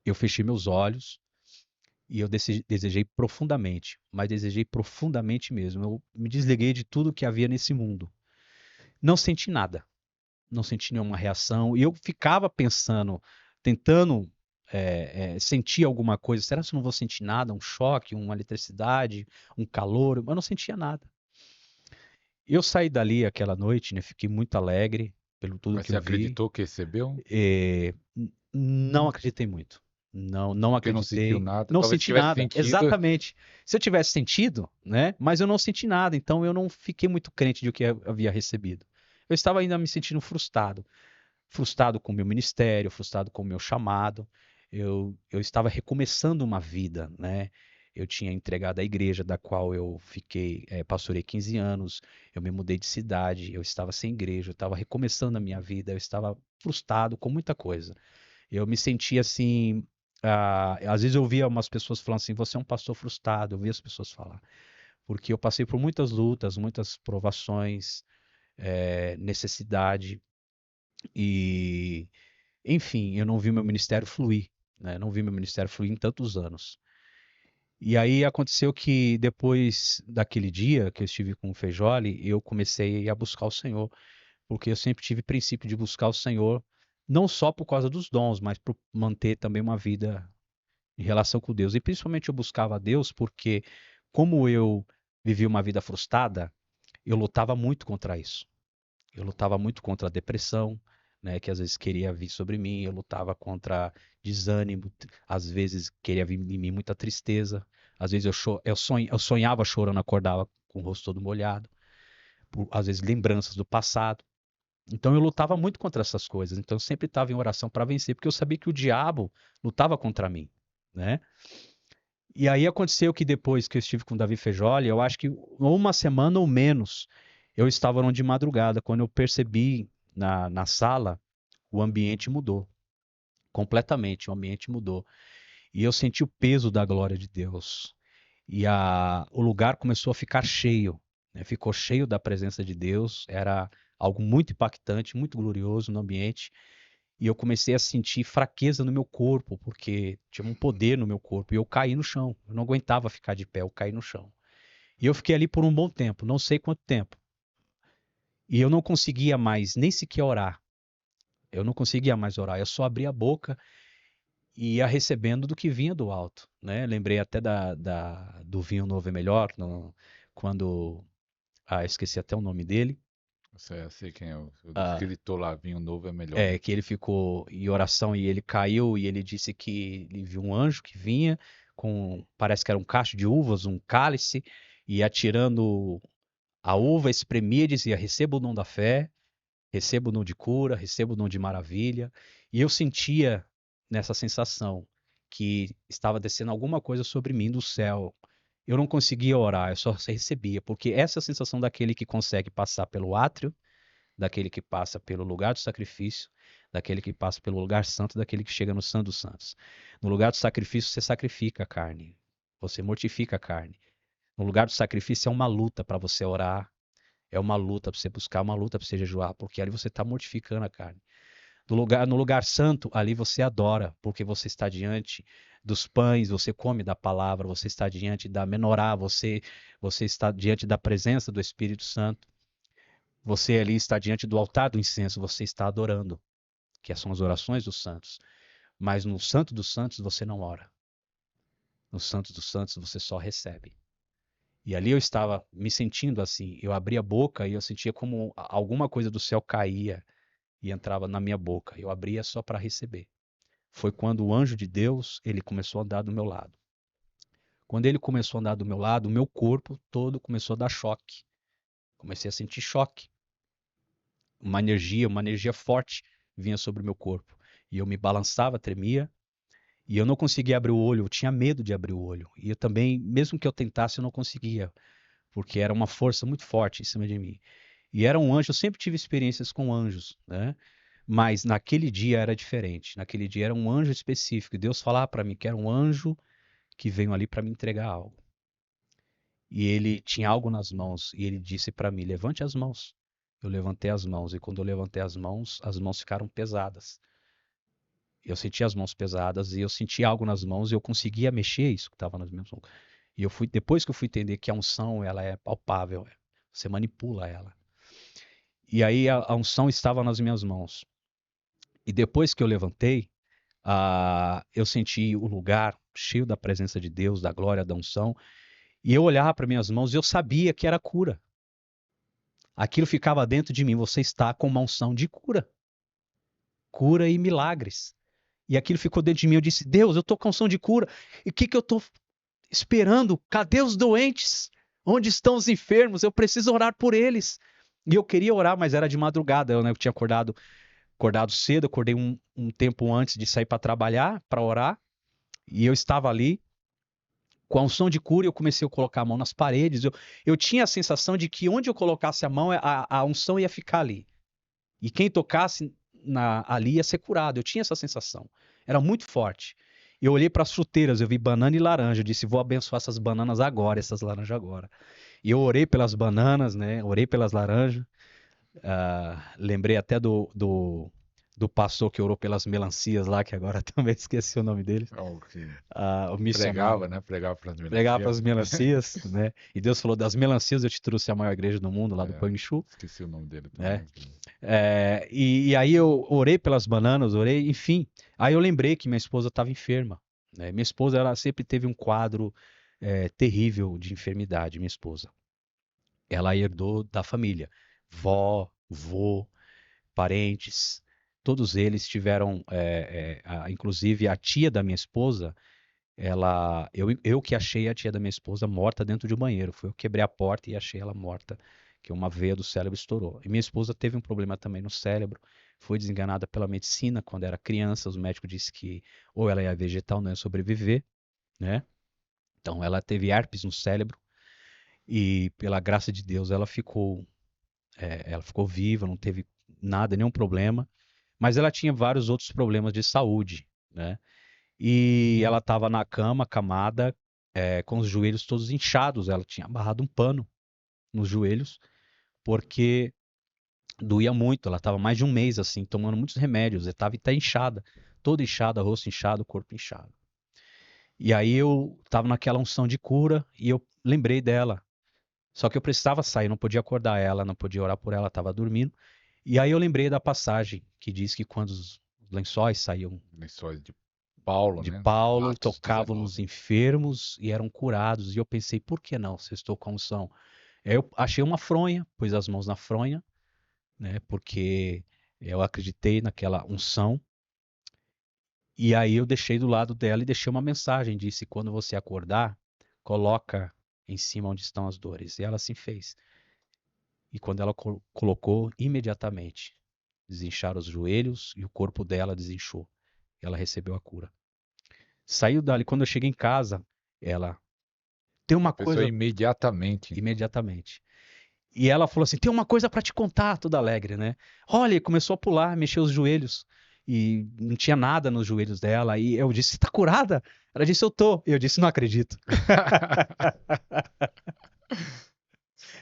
eu fechei meus olhos e eu desejei profundamente, mas desejei profundamente mesmo. Eu me desliguei de tudo que havia nesse mundo. Não senti nada, não senti nenhuma reação. E eu ficava pensando, tentando sentir alguma coisa. Será que eu não vou sentir nada? Um choque, uma eletricidade, um calor? Eu não sentia nada. Eu saí dali aquela noite, né? Fiquei muito alegre pelo tudo Mas que você eu vi. acreditou que recebeu? Não acreditei muito. Não, não Porque não sentiu acreditei. nada. Não Talvez se senti tivesse nada. sentido. Exatamente. Se eu tivesse sentido, né? Mas eu não senti nada. Então eu não fiquei muito crente de o que eu havia recebido. Eu estava ainda me sentindo frustrado. Frustrado com o meu ministério, frustrado com o meu chamado. Eu estava recomeçando uma vida, né? Eu tinha entregado a igreja da qual eu fiquei, pastorei 15 anos, eu me mudei de cidade, eu estava sem igreja, eu estava recomeçando a minha vida, eu estava frustrado com muita coisa. Eu me sentia assim, às vezes eu via umas pessoas falando assim, você é um pastor frustrado, eu via as pessoas falar, porque eu passei por muitas lutas, muitas provações, necessidade, e, enfim, eu não vi meu ministério fluir, né? Não vi meu ministério fluir em tantos anos. E aí aconteceu que depois daquele dia que eu estive com o Feijoli, eu comecei a buscar o Senhor, porque eu sempre tive princípio de buscar o Senhor, não só por causa dos dons, mas por manter também uma vida em relação com Deus. E principalmente eu buscava a Deus porque, como eu vivi uma vida frustrada, eu lutava muito contra isso. Eu lutava muito contra a depressão, né, que às vezes queria vir sobre mim, eu lutava contra desânimo, às vezes queria vir em mim muita tristeza, às vezes eu sonhava chorando, acordava com o rosto todo molhado, às vezes lembranças do passado. Então eu lutava muito contra essas coisas, então eu sempre estava em oração para vencer, porque eu sabia que o diabo lutava contra mim, né? E aí aconteceu que depois que eu estive com o Davi Fejoli, eu acho que uma semana ou menos, eu estava orando de madrugada, quando eu percebi na sala, o ambiente mudou, completamente, o ambiente mudou. E eu senti o peso da glória de Deus. E o lugar começou a ficar cheio, né? Ficou cheio da presença de Deus, era algo muito impactante, muito glorioso no ambiente. E eu comecei a sentir fraqueza no meu corpo, porque tinha um poder no meu corpo. E eu caí no chão. Eu não aguentava ficar de pé, eu caí no chão. E eu fiquei ali por um bom tempo, não sei quanto tempo. E eu não conseguia mais nem sequer orar. Eu não conseguia mais orar. Eu só abria a boca e ia recebendo do que vinha do alto, né? Lembrei até do Vinho Novo é Melhor, quando... esqueci até o nome dele. Eu sei quem é o Ah, escritor lá, Vinho Novo é melhor. que ele ficou em oração e ele caiu e ele disse que ele viu um anjo que vinha com, parece que era um cacho de uvas, um cálice, e atirando a uva, espremia e dizia: receba o dom da fé, receba o dom de cura, receba o dom de maravilha. E eu sentia nessa sensação que estava descendo alguma coisa sobre mim do céu. Eu não conseguia orar, eu só recebia, porque essa é a sensação daquele que consegue passar pelo átrio, daquele que passa pelo lugar do sacrifício, daquele que passa pelo lugar santo, daquele que chega no Santo dos Santos. No lugar do sacrifício, você sacrifica a carne, você mortifica a carne. No lugar do sacrifício é uma luta para você orar, é uma luta para você buscar, uma luta para você jejuar, porque ali você está mortificando a carne. No lugar santo, ali você adora, porque você está diante dos pães, você come da palavra, você está diante da menorá, você está diante da presença do Espírito Santo. Você ali está diante do altar do incenso, você está adorando, que são as orações dos santos. Mas no Santo dos Santos você não ora. No Santo dos Santos você só recebe. E ali eu estava me sentindo assim. Eu abria a boca e eu sentia como alguma coisa do céu caía e entrava na minha boca. Eu abria só para receber. Foi quando o anjo de Deus, ele começou a andar do meu lado. Quando ele começou a andar do meu lado, o meu corpo todo começou a dar choque. Comecei a sentir choque. Uma energia forte vinha sobre o meu corpo. E eu me balançava, tremia, e eu não conseguia abrir o olho, eu tinha medo de abrir o olho. E eu também, mesmo que eu tentasse, eu não conseguia, porque era uma força muito forte em cima de mim. E era um anjo, eu sempre tive experiências com anjos, né? Mas naquele dia era diferente. Naquele dia era um anjo específico. E Deus falava para mim que era um anjo que veio ali para me entregar algo. E ele tinha algo nas mãos e ele disse para mim: levante as mãos. eu levantei as mãos. E quando eu levantei as mãos ficaram pesadas. Eu senti as mãos pesadas e eu senti algo nas mãos e eu conseguia mexer isso que estava nas minhas mãos. E depois que eu fui entender que a unção, ela é palpável, você manipula ela. E aí a unção estava nas minhas mãos. E depois que eu levantei, eu senti o lugar cheio da presença de Deus, da glória, da unção. E eu olhava para minhas mãos e eu sabia que era cura. Aquilo ficava dentro de mim. Você está com uma unção de cura. Cura e milagres. E aquilo ficou dentro de mim. Eu disse, Deus, eu estou com unção de cura. E o que eu estou esperando? Cadê os doentes? Onde estão os enfermos? Eu preciso orar por eles. E eu queria orar, mas era de madrugada. Eu tinha acordado cedo, acordei um tempo antes de sair para trabalhar, para orar. E eu estava ali com a unção de cura, eu comecei a colocar a mão nas paredes. Eu tinha a sensação de que onde eu colocasse a mão, a unção ia ficar ali. E quem tocasse ali ia ser curado. Eu tinha essa sensação. Era muito forte. Eu olhei para as fruteiras, eu vi banana e laranja. Eu disse, vou abençoar essas bananas agora, essas laranjas agora. E eu orei pelas bananas, né? Orei pelas laranjas. Lembrei até do pastor que orou pelas melancias lá, que agora também esqueci o nome dele. O missionário. Pregava para as melancias. Pregava para as melancias, né? E Deus falou, das melancias eu te trouxe a maior igreja do mundo, lá do Panguichu. Esqueci o nome dele né? também. E aí eu orei pelas bananas, enfim. Aí eu lembrei que minha esposa estava enferma. Né? Minha esposa, ela sempre teve um quadro terrível de enfermidade, minha esposa. Ela herdou da família. Vó, vô, parentes, todos eles tiveram, inclusive a tia da minha esposa, eu que achei a tia da minha esposa morta dentro de um banheiro. Eu quebrei a porta e achei ela morta, que uma veia do cérebro estourou. E minha esposa teve um problema também no cérebro, foi desenganada pela medicina quando era criança. Os médicos disseram que ou ela ia vegetar ou não ia sobreviver, né? Então ela teve herpes no cérebro e pela graça de Deus ela ficou viva, não teve nada, nenhum problema. Mas ela tinha vários outros problemas de saúde, né? E ela estava na cama, acamada, com os joelhos todos inchados. Ela tinha amarrado um pano nos joelhos, porque doía muito. Ela estava mais de um mês assim, tomando muitos remédios. Ela estava até inchada, toda inchada, rosto inchado, corpo inchado. E aí eu estava naquela unção de cura e eu lembrei dela. Só que eu precisava sair, não podia acordar ela, não podia orar por ela, estava dormindo. E aí eu lembrei da passagem que diz que quando os lençóis saíam Lençóis de Paulo, de né? Paulo, Atos tocavam 19. nos enfermos e eram curados. E eu pensei, por que não, se eu estou com unção? Eu achei uma fronha, pus as mãos na fronha, né? Porque eu acreditei naquela unção. E aí eu deixei do lado dela e deixei uma mensagem, disse, quando você acordar, coloca em cima onde estão as dores. E ela assim fez. E quando ela colocou, imediatamente desincharam os joelhos e o corpo dela desinchou. Ela recebeu a cura. Saiu dali, quando eu cheguei em casa, ela tem uma A pessoa coisa imediatamente. imediatamente. E ela falou assim: tem uma coisa para te contar, toda alegre, né? Olha, e começou a pular, mexer os joelhos. E não tinha nada nos joelhos dela. E eu disse: você tá curada? Ela disse: eu tô. E eu disse: não acredito.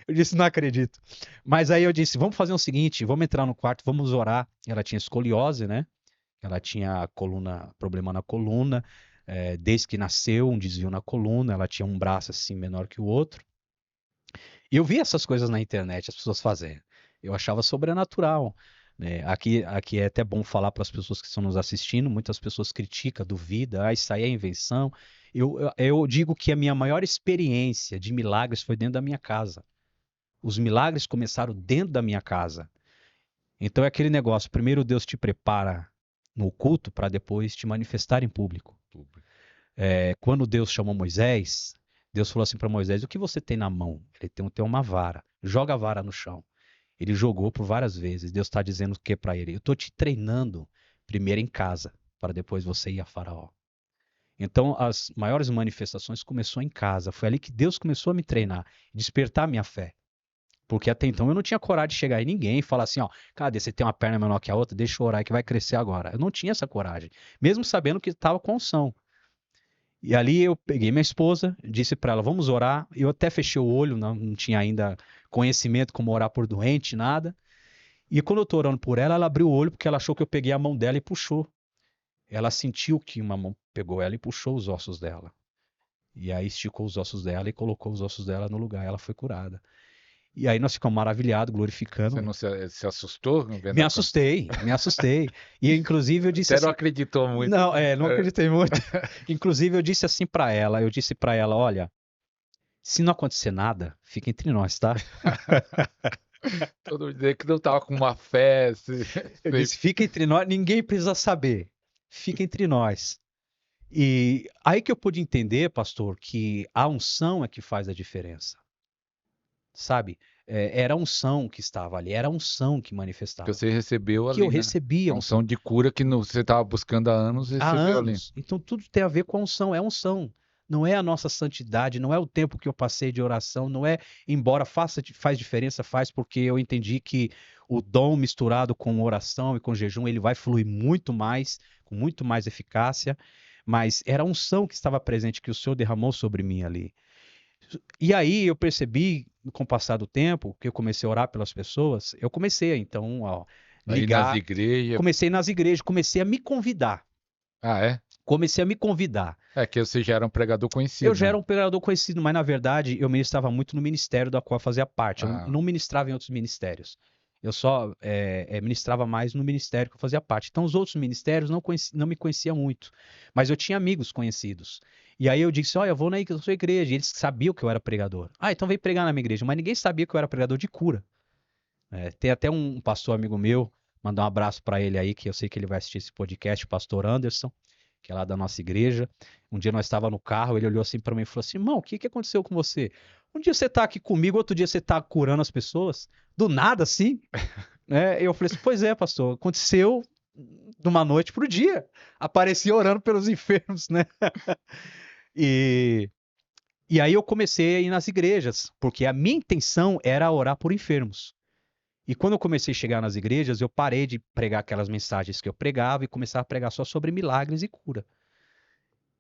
Eu disse: não acredito. Mas aí eu disse: vamos fazer o seguinte, vamos entrar no quarto, vamos orar. Ela tinha escoliose, né? Ela tinha problema na coluna, desde que nasceu, um desvio na coluna. Ela tinha um braço assim menor que o outro. E eu vi essas coisas na internet, as pessoas fazendo. Eu achava sobrenatural. Né? Aqui é até bom falar para as pessoas que estão nos assistindo. Muitas pessoas criticam, duvidam, isso aí é invenção. Eu digo que a minha maior experiência de milagres foi dentro da minha casa. Os milagres começaram dentro da minha casa. Então é aquele negócio, primeiro Deus te prepara no culto para depois te manifestar em público. Quando Deus chamou Moisés, Deus falou assim para Moisés: o que você tem na mão? Ele tem uma vara. Joga a vara no chão. Ele jogou por várias vezes. Deus está dizendo o que para ele? Eu estou te treinando primeiro em casa, para depois você ir a Faraó. Então, as maiores manifestações começou em casa. Foi ali que Deus começou a me treinar, despertar a minha fé. Porque até então eu não tinha coragem de chegar em ninguém e falar assim, ó, cadê? Você tem uma perna menor que a outra? Deixa eu orar que vai crescer agora. Eu não tinha essa coragem, mesmo sabendo que estava com unção. E ali eu peguei minha esposa, disse para ela, vamos orar. Eu até fechei o olho, não tinha ainda conhecimento como orar por doente, nada. E quando eu tô orando por ela, ela abriu o olho porque ela achou que eu peguei a mão dela e puxou. Ela sentiu que uma mão pegou ela e puxou os ossos dela. E aí esticou os ossos dela e colocou os ossos dela no lugar. Ela foi curada. E aí nós ficamos maravilhados, glorificando. Você não se assustou vendo Me assustei, me assustei. E inclusive eu disse Até não assim, acreditou muito. não, não acreditei muito. Inclusive eu disse assim pra ela, olha, se não acontecer nada, fica entre nós, tá? Todo mundo dizia que não tava com uma fé. Eu disse, fica entre nós, ninguém precisa saber. Fica entre nós. E aí que eu pude entender, pastor, que a unção é que faz a diferença. Sabe? Era a unção que estava ali, era a unção que Que manifestava. você recebeu Que ali, eu né? recebia A unção de cura que você estava buscando há anos, há recebeu ali. anos. Então tudo tem a ver com a unção, é a unção. Não é a nossa santidade, não é o tempo que eu passei de oração, não é, embora faz diferença, faz porque eu entendi que o dom misturado com oração e com jejum, ele vai fluir muito mais, com muito mais eficácia, mas era a unção que estava presente, que o Senhor derramou sobre mim ali. E aí eu percebi, com o passar do tempo, que eu comecei a orar pelas pessoas, eu comecei, então, a Aí nas ligar, igrejas. comecei nas igrejas, comecei a me convidar. Ah, é? Comecei a me convidar. É que você já era um pregador conhecido, Eu já né? era um pregador conhecido, mas na verdade eu ministrava muito no ministério da qual eu fazia parte. Eu Ah, não ministrava em outros ministérios. Eu só ministrava mais no ministério que eu fazia parte. Então os outros ministérios não me conheciam muito. Mas eu tinha amigos conhecidos. E aí eu disse, olha, eu vou na sua igreja. E eles sabiam que eu era pregador. Ah, então vem pregar na minha igreja. Mas ninguém sabia que eu era pregador de cura. Tem até um pastor amigo meu, mandar um abraço para ele aí, que eu sei que ele vai assistir esse podcast, o pastor Anderson, que é lá da nossa igreja. Um dia nós estávamos no carro, ele olhou assim para mim e falou assim: irmão, o que aconteceu com você? Um dia você tá aqui comigo, outro dia você tá curando as pessoas, do nada assim. Eu falei assim: pois é, pastor, aconteceu de uma noite pro dia. Apareci orando pelos enfermos, né? E, e aí eu comecei a ir nas igrejas, porque a minha intenção era orar por enfermos. E quando eu comecei a chegar nas igrejas, eu parei de pregar aquelas mensagens que eu pregava e começar a pregar só sobre milagres e cura.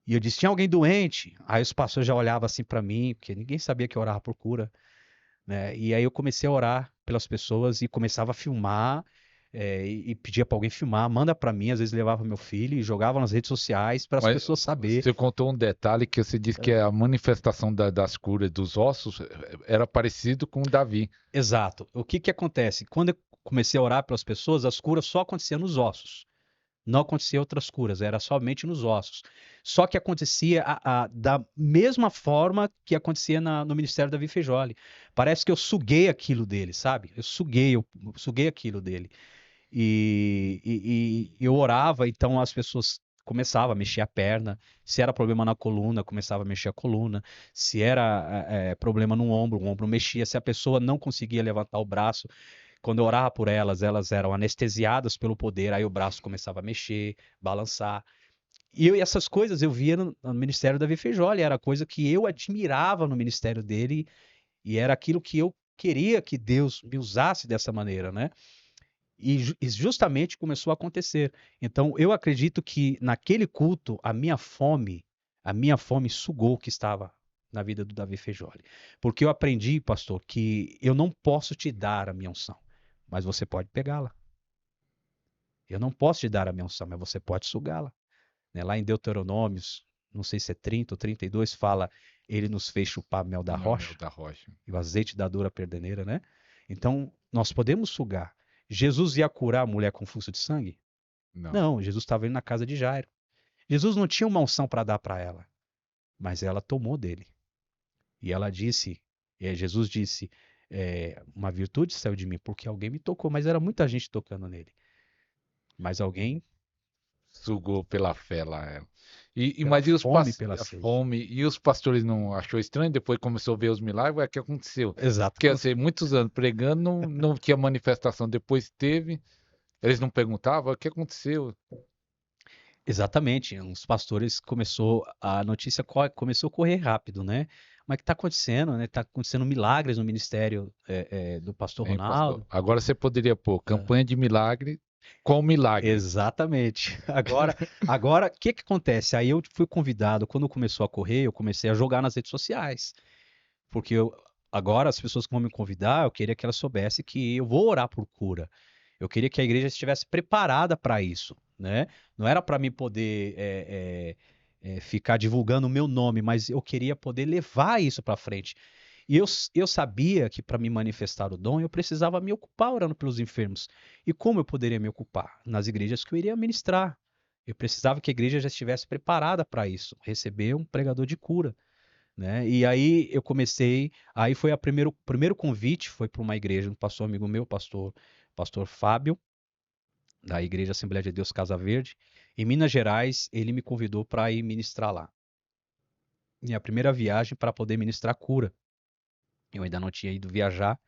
E eu disse, tinha alguém doente? Aí os pastores já olhavam assim para mim, porque ninguém sabia que eu orava por cura, né? E aí eu comecei a orar pelas pessoas e começava a filmar, e pedia para alguém filmar, manda para mim, às vezes levava meu filho e jogava nas redes sociais para as mas pessoas saberem. você contou um detalhe que você disse que a manifestação das curas dos ossos era parecido com o Davi. Exato. O que acontece? Quando eu comecei a orar pelas pessoas, as curas só aconteciam nos ossos. Não acontecia outras curas, era somente nos ossos. Só que acontecia da mesma forma que acontecia no Ministério Davi Fejoli. Parece que eu suguei aquilo dele, sabe? Eu suguei aquilo dele. E eu orava, então as pessoas começavam a mexer a perna. Se era problema na coluna, começava a mexer a coluna. Se era problema no ombro, o ombro mexia. Se a pessoa não conseguia levantar o braço, quando eu orava por elas, elas eram anestesiadas pelo poder, aí o braço começava a mexer, balançar. E essas coisas eu via no ministério da Davi Fejoli, era coisa que eu admirava no ministério dele e era aquilo que eu queria que Deus me usasse dessa maneira, né? E justamente começou a acontecer. Então eu acredito que naquele culto a minha fome sugou o que estava na vida do Davi Fejoli. Porque eu aprendi, pastor, que eu não posso te dar a minha unção, mas você pode pegá-la. Eu não posso te dar a minha unção, mas você pode sugá-la. Lá em Deuteronômios, não sei se é 30 ou 32, fala, ele nos fez chupar mel da Não, meu rocha da rocha. e o azeite da dura perdeneira, né? Então, nós podemos sugar. Jesus ia curar a mulher com fluxo de sangue? Não. Não, Jesus estava indo na casa de Jairo. Jesus não tinha uma unção para dar para ela, mas ela tomou dele. E ela disse, Jesus disse, uma virtude saiu de mim, porque alguém me tocou, mas era muita gente tocando nele. Mas alguém Sugou pela fé lá ela. E pela mas e fome, pela a sede. fome? E os pastores não achou estranho? Depois começou a ver os milagres, o que aconteceu? Exato. Porque assim, muitos anos pregando, não tinha manifestação. Depois teve, eles não perguntavam o que aconteceu. Exatamente. Os pastores a notícia começou a correr rápido, né? Mas o que está acontecendo, né? Está acontecendo milagres no ministério do pastor Hein, pastor? Ronaldo. Agora você poderia pôr campanha de milagre com milagre. Exatamente. Agora, o que acontece? Aí eu fui convidado, quando começou a correr, eu comecei a jogar nas redes sociais. Porque agora as pessoas que vão me convidar, eu queria que elas soubessem que eu vou orar por cura. Eu queria que a igreja estivesse preparada para isso, né? Não era para mim poder ficar divulgando o meu nome, mas eu queria poder levar isso para frente. E eu sabia que para me manifestar o dom, eu precisava me ocupar orando pelos enfermos. E como eu poderia me ocupar? Nas igrejas que eu iria ministrar. Eu precisava que a igreja já estivesse preparada para isso, receber um pregador de cura, né? E aí eu comecei, aí foi o primeiro convite, foi para uma igreja, um pastor amigo meu, pastor Fábio, da Igreja Assembleia de Deus Casa Verde, em Minas Gerais, ele me convidou para ir ministrar lá. Minha primeira viagem para poder ministrar cura. Eu ainda não tinha ido viajar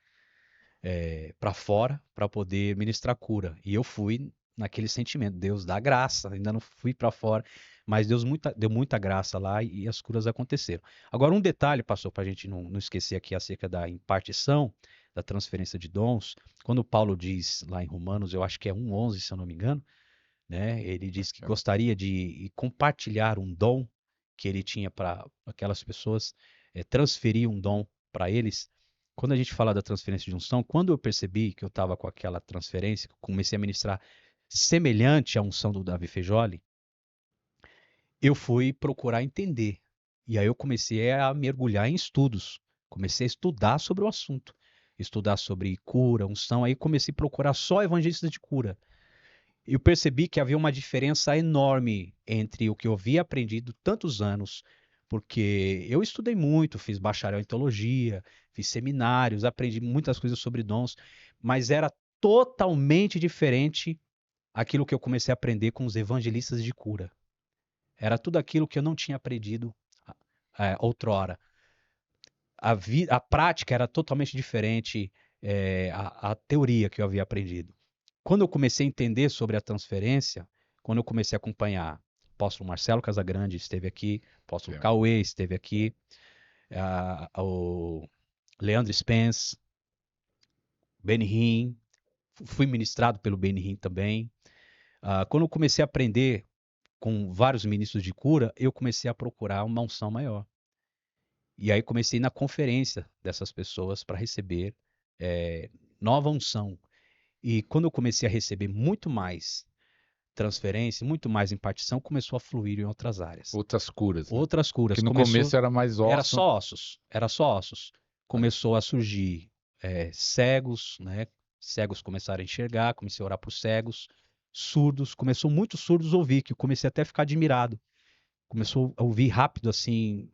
para fora para poder ministrar cura. E eu fui naquele sentimento, Deus dá graça, ainda não fui para fora, mas Deus deu muita graça lá e as curas aconteceram. Agora, um detalhe, pastor, para a gente não esquecer aqui acerca da impartição, da transferência de dons, quando Paulo diz lá em Romanos, eu acho que é 1:11, se eu não me engano, né? Ele diz que gostaria de compartilhar um dom que ele tinha para aquelas pessoas, transferir um dom para eles. Quando a gente fala da transferência de unção, quando eu percebi que eu estava com aquela transferência, comecei a ministrar semelhante à unção do Davi Fejoli, eu fui procurar entender. E aí eu comecei a mergulhar em estudos. Comecei a estudar sobre o assunto. Estudar sobre cura, unção. Aí comecei a procurar só evangelistas de cura. Eu percebi que havia uma diferença enorme entre o que eu havia aprendido tantos anos, porque eu estudei muito, fiz bacharel em teologia, fiz seminários, aprendi muitas coisas sobre dons, mas era totalmente diferente aquilo que eu comecei a aprender com os evangelistas de cura. Era tudo aquilo que eu não tinha aprendido outrora. A prática era totalmente diferente a teoria que eu havia aprendido. Quando eu comecei a entender sobre a transferência, quando eu comecei a acompanhar, o apóstolo Marcelo Casagrande esteve aqui, o apóstolo Cauê esteve aqui, o Leandro Spence, Benny Hinn, fui ministrado pelo Benny Hinn também. Quando eu comecei a aprender com vários ministros de cura, eu comecei a procurar uma unção maior. E aí comecei na conferência dessas pessoas para receber nova unção. E quando eu comecei a receber muito mais transferência, muito mais impartição, começou a fluir em outras áreas. Outras curas. Outras curas. Que no começo era mais ossos. Era só ossos. Começou a surgir cegos, né? Cegos começaram a enxergar, comecei a orar por cegos, surdos, começou muitos surdos a ouvir, que eu comecei até a ficar admirado. Começou a ouvir rápido, assim,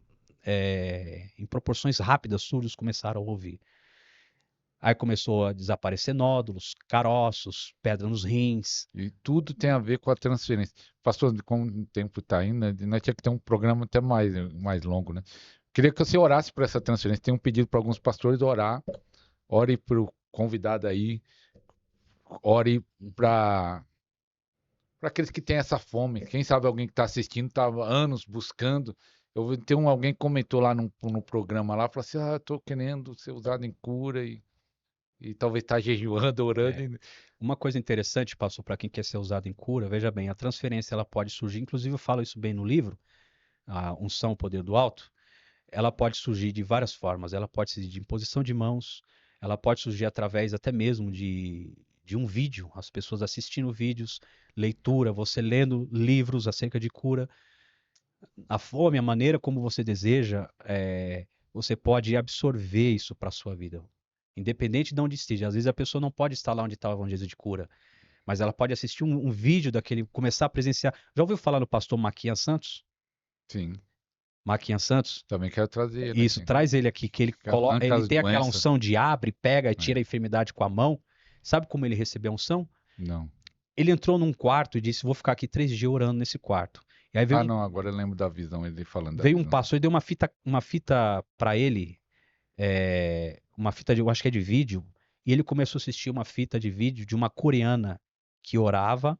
em proporções rápidas, surdos começaram a ouvir. Aí começou a desaparecer nódulos, caroços, pedra nos rins. E tudo tem a ver com a transferência. Pastor, como o tempo está indo, nós tinha que ter um programa até mais longo, né? Queria que você orasse por essa transferência. Tem um pedido para alguns pastores orar. Ore para o convidado aí. Ore para aqueles que têm essa fome. Quem sabe alguém que está assistindo estava anos buscando. Alguém que comentou lá no programa lá, falou assim, estou querendo ser usado em cura e talvez está jejuando, orando. Uma coisa interessante, pastor, para quem quer ser usado em cura, veja bem, a transferência ela pode surgir, inclusive eu falo isso bem no livro, a unção, o poder do alto, ela pode surgir de várias formas. Ela pode surgir de imposição de mãos, ela pode surgir através até mesmo de um vídeo, as pessoas assistindo vídeos, leitura, você lendo livros acerca de cura. A fome, a maneira como você deseja, você pode absorver isso para a sua vida. Independente de onde esteja. Às vezes a pessoa não pode estar lá onde está o evangelho de cura, mas ela pode assistir um vídeo daquele, começar a presenciar. Já ouviu falar no pastor Maquian Santos? Sim. Maquian Santos? Também quero trazer ele. Isso, traz ele aqui, que ele tem aquela unção de abre, pega e tira a enfermidade com a mão. Sabe como ele recebeu a unção? Não. Ele entrou num quarto e disse, vou ficar aqui 3 dias orando nesse quarto. E aí veio não, agora eu lembro da visão, ele falando. Veio um pastor e deu uma fita para ele, uma fita eu acho que é de vídeo, e ele começou a assistir uma fita de vídeo de uma coreana que orava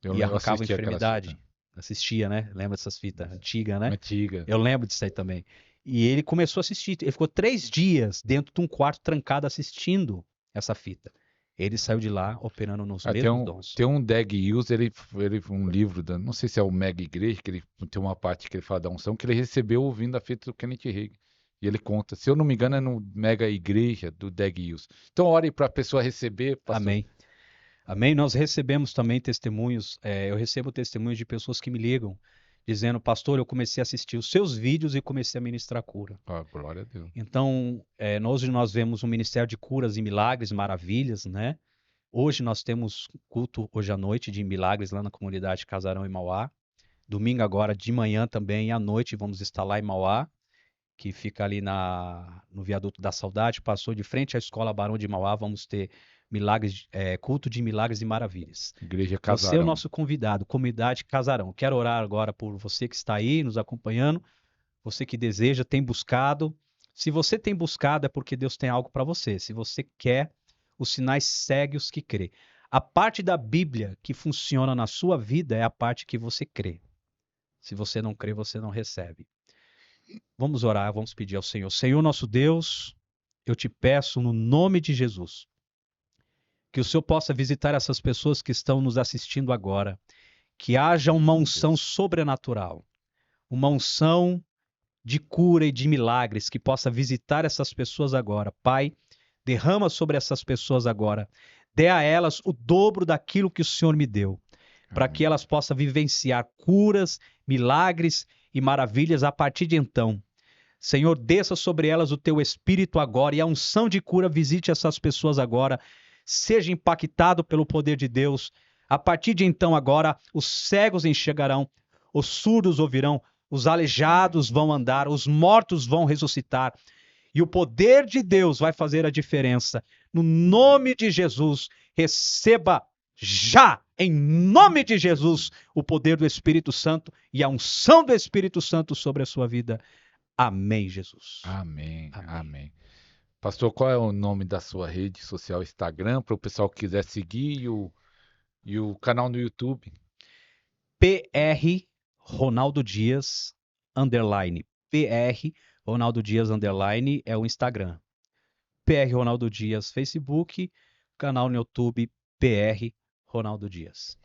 e arrancava a enfermidade. Assistia, né? Lembra dessas fitas? Antiga, né? Antiga. Eu lembro disso aí também. E ele começou a assistir. Ele ficou 3 dias dentro de um quarto trancado assistindo essa fita. Ele saiu de lá operando nos mesmos dons. Tem um Dag Hughes, um livro, não sei se é o Mega Igreja, que ele tem uma parte que ele fala da unção, que ele recebeu ouvindo a fita do Kenneth Hagin. E ele conta, se eu não me engano, é no Mega Igreja do Dag Hughes. Então, ore para a pessoa receber. Pastor. Amém. Amém? Nós recebemos também testemunhos, eu recebo testemunhos de pessoas que me ligam, dizendo, pastor, eu comecei a assistir os seus vídeos e comecei a ministrar cura. Ah, glória a Deus. Então, hoje nós vemos um ministério de curas e milagres, maravilhas, né? Hoje nós temos culto hoje à noite de milagres lá na comunidade Casarão em Mauá. Domingo agora de manhã também e à noite vamos estar lá em Mauá, que fica ali no Viaduto da Saudade, passou de frente à Escola Barão de Mauá, vamos ter milagres, culto de milagres e maravilhas. Igreja Você é o Casarão. nosso convidado, comunidade Casarão. Quero orar agora por você que está aí nos acompanhando, você que deseja, tem buscado. Se você tem buscado é porque Deus tem algo para você. Se você quer, os sinais seguem os que crê. A parte da Bíblia que funciona na sua vida é a parte que você crê. Se você não crê, você não recebe. Vamos orar, vamos pedir ao Senhor. Senhor nosso Deus, eu te peço no nome de Jesus, que o Senhor possa visitar essas pessoas que estão nos assistindo agora, que haja uma unção sobrenatural, uma unção de cura e de milagres que possa visitar essas pessoas agora. Pai, derrama sobre essas pessoas agora. Dê a elas o dobro daquilo que o Senhor me deu, para que elas possam vivenciar curas, milagres e maravilhas a partir de então. Senhor, desça sobre elas o teu espírito agora e a unção de cura visite essas pessoas agora. Seja impactado pelo poder de Deus. A partir de então agora, os cegos enxergarão, os surdos ouvirão, os aleijados vão andar, os mortos vão ressuscitar. E o poder de Deus vai fazer a diferença. No nome de Jesus, receba já, em nome de Jesus, o poder do Espírito Santo e a unção do Espírito Santo sobre a sua vida. Amém, Jesus. Amém, Amém. amém. Pastor, qual é o nome da sua rede social Instagram, para o pessoal que quiser seguir e o canal no YouTube? PR Ronaldo Dias, underline. PR Ronaldo Dias, underline, é o Instagram. PR Ronaldo Dias, Facebook, canal no YouTube, PR Ronaldo Dias.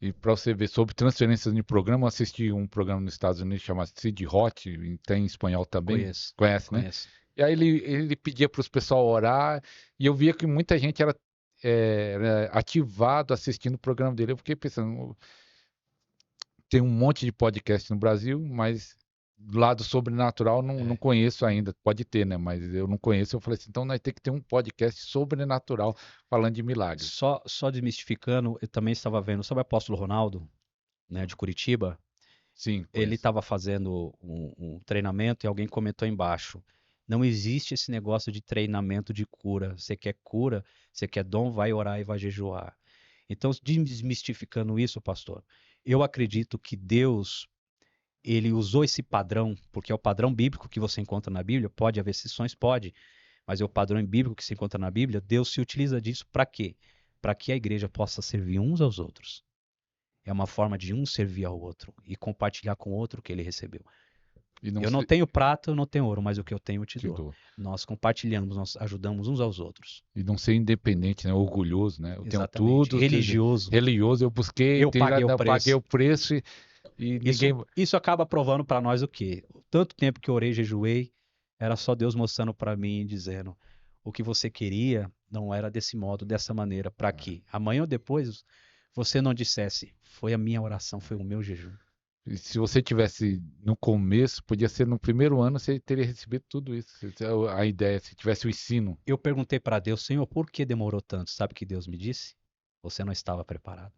E para você ver sobre transferências de programa, eu assisti um programa nos Estados Unidos chamado Sid Hot, e tem em espanhol também. Conheço. Conhece, né? Conheço. E aí ele pedia para os pessoal orar, e eu via que muita gente era ativado assistindo o programa dele. Eu fiquei pensando, tem um monte de podcast no Brasil, mas do lado sobrenatural não conheço ainda. Pode ter, né? Mas eu não conheço. Eu falei assim, então nós temos que ter um podcast sobrenatural falando de milagres. Só desmistificando, eu também estava vendo sobre o apóstolo Ronaldo, né, de Curitiba. Sim, Ele conheço. estava fazendo um treinamento e alguém comentou embaixo: não existe esse negócio de treinamento de cura. Você quer cura, você quer dom, vai orar e vai jejuar. Então, desmistificando isso, pastor, eu acredito que Deus, ele usou esse padrão, porque é o padrão bíblico que você encontra na Bíblia. Pode haver exceções, pode, mas é o padrão bíblico que se encontra na Bíblia. Deus se utiliza disso para quê? Para que a igreja possa servir uns aos outros. É uma forma de um servir ao outro e compartilhar com o outro o que ele recebeu. Eu não tenho prata, eu não tenho ouro, mas o que eu tenho eu te dou. Nós compartilhamos, nós ajudamos uns aos outros. E não ser independente, né? Orgulhoso, né? Eu Exatamente. tenho tudo. Religioso. Religioso, eu busquei, Eu paguei o preço. E ninguém... Isso acaba provando para nós o quê? Tanto tempo que eu orei, jejuei, era só Deus mostrando para mim e dizendo: o que você queria não era desse modo, dessa maneira, para que amanhã ou depois você não dissesse: foi a minha oração, foi o meu jejum. E se você tivesse no começo, podia ser no primeiro ano, você teria recebido tudo isso. A ideia, se tivesse o ensino. Eu perguntei para Deus: Senhor, por que demorou tanto? Sabe o que Deus me disse? Você não estava preparado.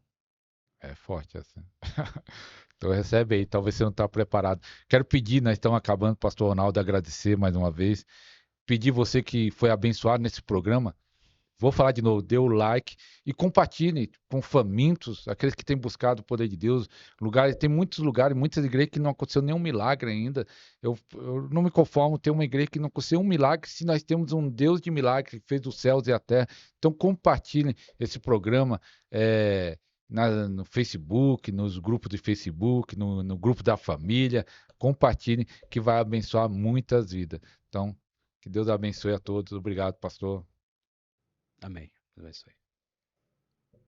É forte essa. Então recebe aí, talvez você não está preparado. Quero pedir, nós estamos acabando, pastor Ronaldo, agradecer mais uma vez. Pedir você que foi abençoado nesse programa. Vou falar de novo, dê o like e compartilhe com famintos, aqueles que têm buscado o poder de Deus. Tem muitos lugares, muitas igrejas que não aconteceu nenhum milagre ainda. Eu não me conformo ter uma igreja que não aconteceu um milagre se nós temos um Deus de milagre que fez os céus e a terra. Então compartilhem esse programa no Facebook, nos grupos de Facebook, no grupo da família. Compartilhem que vai abençoar muitas vidas. Então, que Deus abençoe a todos. Obrigado, pastor. Amém. Deus abençoe.